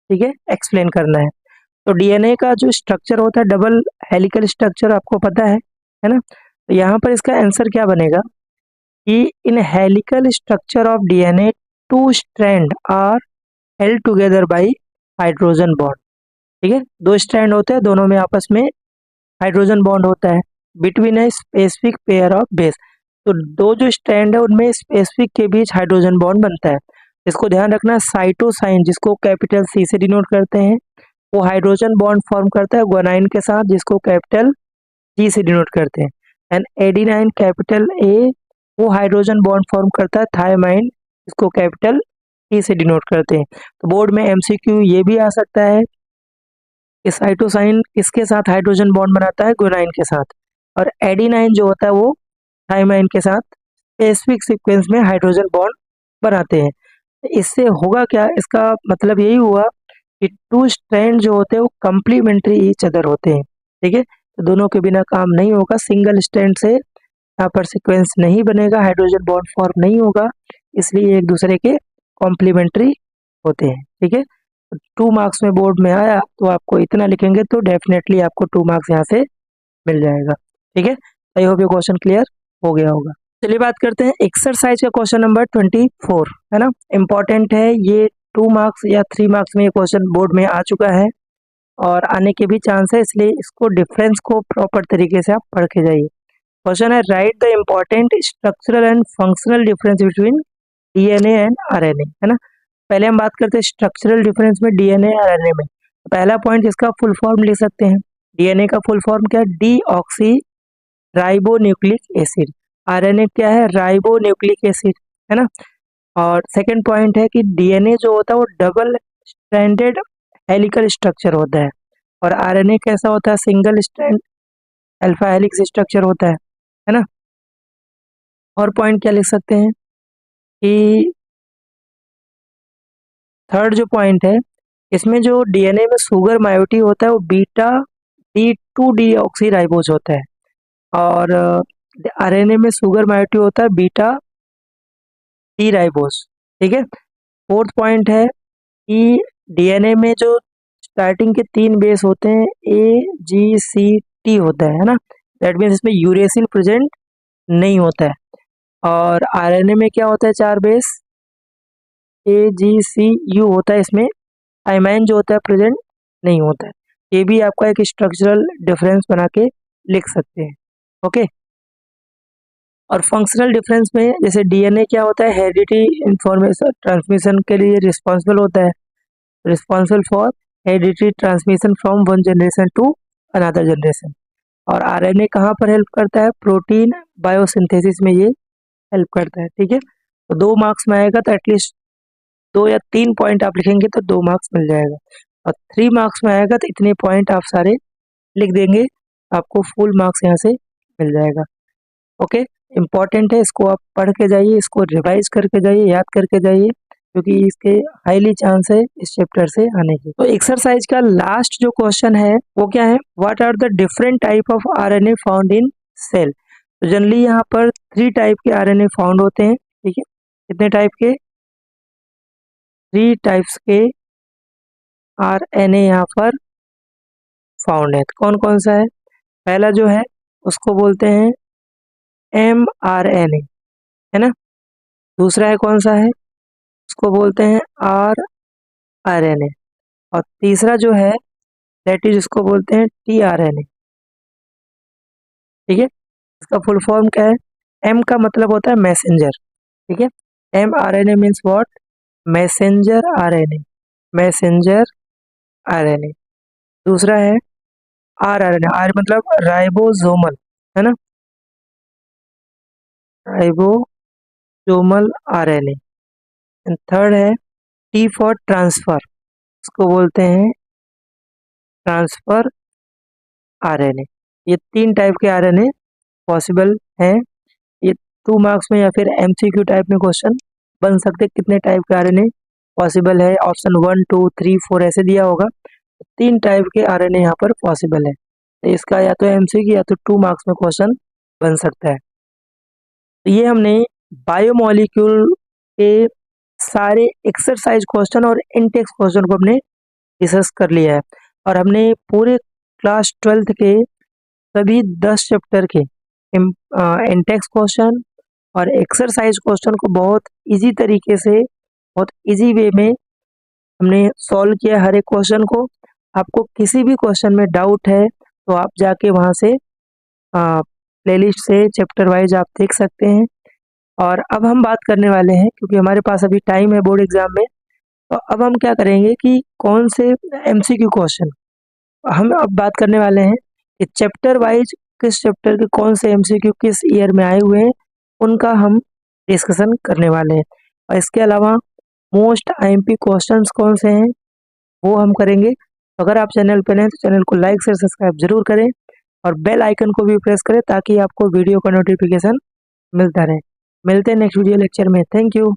ठीक है, एक्सप्लेन करना है। तो डीएनए का जो स्ट्रक्चर होता है डबल हेलिकल स्ट्रक्चर, आपको पता है ना। तो यहाँ पर इसका आंसर क्या बनेगा कि in helical structure of DNA two strand are held together by hydrogen bond, ठीक है। दो स्ट्रैंड होते हैं, दोनों में आपस में हाइड्रोजन बॉन्ड होता है between a specific pair of base. तो दो जो स्ट्रैंड है उनमें स्पेसिफिक के बीच हाइड्रोजन बॉन्ड बनता है। इसको ध्यान रखना, साइटोसाइन जिसको कैपिटल सी से डिनोट करते हैं वो हाइड्रोजन बॉन्ड फॉर्म करता है ग्वानाइन के साथ जिसको कैपिटल जी से डिनोट करते हैं। एंड एडिनाइन कैपिटल ए वो हाइड्रोजन बॉन्ड फॉर्म करता है थायमाइन जिसको कैपिटल ई से डिनोट करते हैं। तो बोर्ड में एमसीक्यू ये भी आ सकता है कि साइटोसाइन किसके साथ हाइड्रोजन बॉन्ड बनाता है, ग्वानाइन के साथ, और एडिनाइन जो होता है वो थायमाइन के साथ स्पेसिफिक सीक्वेंस में हाइड्रोजन बॉन्ड बनाते हैं। इससे होगा क्या, इसका मतलब यही हुआ कि टू स्ट्रैंड जो होते हैं वो कंप्लीमेंट्री ईच अदर होते हैं, ठीक है। तो दोनों के बिना काम नहीं होगा, सिंगल स्ट्रैंड से यहाँ पर सीक्वेंस नहीं बनेगा, हाइड्रोजन बॉन्ड फॉर्म नहीं होगा, इसलिए एक दूसरे के कॉम्प्लीमेंट्री होते हैं, ठीक है। 2 मार्क्स में बोर्ड में आया तो आपको इतना लिखेंगे तो डेफिनेटली आपको 2 मार्क्स यहाँ से मिल जाएगा, ठीक है। आई होप ये क्वेश्चन क्लियर हो गया होगा। चलिए बात करते हैं एक्सरसाइज का क्वेश्चन नंबर 24, है ना। इंपॉर्टेंट है ये, 2 मार्क्स या 3 मार्क्स में ये क्वेश्चन बोर्ड में आ चुका है और आने के भी चांस है, इसलिए इसको डिफरेंस को प्रॉपर तरीके से आप पढ़ के जाइए। क्वेश्चन है, right the important structural and functional difference between DNA and RNA, है ना। पहले हम बात करते हैं स्ट्रक्चरल डिफरेंस में डीएनए और आरएनए में। पहला पॉइंट, इसका फुल फॉर्म लिख सकते हैं। डीएनए का फुल फॉर्म क्या है, D oxy ribo nucleic acid. RNA क्या है, राइबो न्यूक्लिक एसिड, है ना। और सेकंड पॉइंट है कि डीएनए जो होता है वो डबल स्ट्रैंडेड हेलिकल स्ट्रक्चर होता है और आरएनए कैसा होता है, single strand alpha helix structure होता है ना। और पॉइंट क्या लिख सकते हैं कि थर्ड जो पॉइंट है, इसमें जो डीएनए में सुगर मायोटी होता है वो बीटा D2 डीऑक्सी राइबोज होता है और आरएनए में सुगर मायोटी होता है बीटा डी राइबोज, ठीक है। फोर्थ पॉइंट है कि डीएनए में जो स्टार्टिंग के 3 बेस होते हैं AGCT होता है ना। दैट मीन्स इसमें यूरेसिल प्रेजेंट नहीं होता है। और आरएनए में क्या होता है, 4 बेस AGCU होता है, इसमें थायमाइन जो होता है प्रेजेंट नहीं होता है। ये भी आपका एक स्ट्रक्चरल डिफरेंस बना के लिख सकते हैं, ओके। और फंक्शनल डिफरेंस में जैसे डीएनए क्या होता है, हेरिडिटी इंफॉर्मेशन ट्रांसमिशन के लिए रिस्पॉन्सिबल होता है, responsible for heredity transmission from one generation to another generation. और आरएनए कहाँ पर हेल्प करता है, प्रोटीन बायोसिंथेसिस में ये हेल्प करता है, ठीक है। तो 2 मार्क्स में आएगा तो एटलीस्ट 2 या 3 पॉइंट आप लिखेंगे तो 2 मार्क्स मिल जाएगा। और 3 मार्क्स में आएगा तो इतने पॉइंट आप सारे लिख देंगे, आपको फुल मार्क्स यहाँ से मिल जाएगा, ओके। इम्पॉर्टेंट है, इसको आप पढ़ के जाइए, इसको रिवाइज करके जाइए, याद करके जाइए, क्योंकि इसके हाईली चांस है इस चैप्टर से आने की। तो एक्सरसाइज का लास्ट जो क्वेश्चन है वो क्या है, what are the different type of RNA found in cell. तो जनरली यहाँ पर 3 टाइप के आरएनए फाउंड होते हैं, ठीक है। कितने टाइप के, 3 टाइप्स के आरएनए यहाँ पर फाउंड है। तो कौन कौन सा है, पहला जो है उसको बोलते हैं mRNA, है ना। दूसरा है कौन सा है, उसको बोलते हैं rRNA। और तीसरा जो है दैट इज उसको बोलते हैं tRNA, ठीक है। इसका फुल फॉर्म क्या है, M का मतलब होता है मैसेंजर, ठीक है। mRNA means what, messenger RNA, messenger RNA. दूसरा है rRNA, R मतलब राइबोसोमल, है ना, राइबोसोमल आरएनए। एंड थर्ड है T फॉर ट्रांसफर, इसको बोलते हैं ट्रांसफर आरएनए। ये 3 टाइप के आरएनए पॉसिबल हैं। ये 2 मार्क्स में या फिर एमसीक्यू टाइप में क्वेश्चन बन सकते, कितने टाइप के आरएनए, पॉसिबल है, ऑप्शन 1 2 3 4 ऐसे दिया होगा। 3 टाइप के आरएनए यहाँ पर पॉसिबल है, तो इसका या तो एमसीक्यू या तो 2 मार्क्स में क्वेश्चन बन सकता है। तो ये हमने बायोमोलिक्यूल के सारे एक्सरसाइज क्वेश्चन और इनटेक्स क्वेश्चन को हमने डिस्कस कर लिया है, और हमने पूरे क्लास 12th के सभी 10 चैप्टर के इनटेक्स क्वेश्चन और एक्सरसाइज क्वेश्चन को बहुत इजी तरीके से, बहुत इजी वे में हमने सॉल्व किया हर एक क्वेश्चन को। आपको किसी भी क्वेश्चन में डाउट है तो आप जाके वहाँ से प्लेलिस्ट से चैप्टर वाइज आप देख सकते हैं। और अब हम बात करने वाले हैं, क्योंकि हमारे पास अभी टाइम है बोर्ड एग्जाम में, तो अब हम क्या करेंगे कि कौन से एमसीक्यू क्वेश्चन हम अब बात करने वाले हैं कि चैप्टर वाइज किस चैप्टर के कौन से एमसीक्यू किस ईयर में आए हुए हैं, उनका हम डिस्कशन करने वाले हैं। और इसके अलावा मोस्ट आईएमपी क्वेश्चंस कौन से हैं वो हम करेंगे। तो अगर आप चैनल पर हैं तो चैनल को लाइक शेयर सब्सक्राइब जरूर करें, और बेल आइकन को भी प्रेस करें ताकि आपको वीडियो का नोटिफिकेशन मिलता रहे। मिलते हैं नेक्स्ट वीडियो लेक्चर में। Thank you.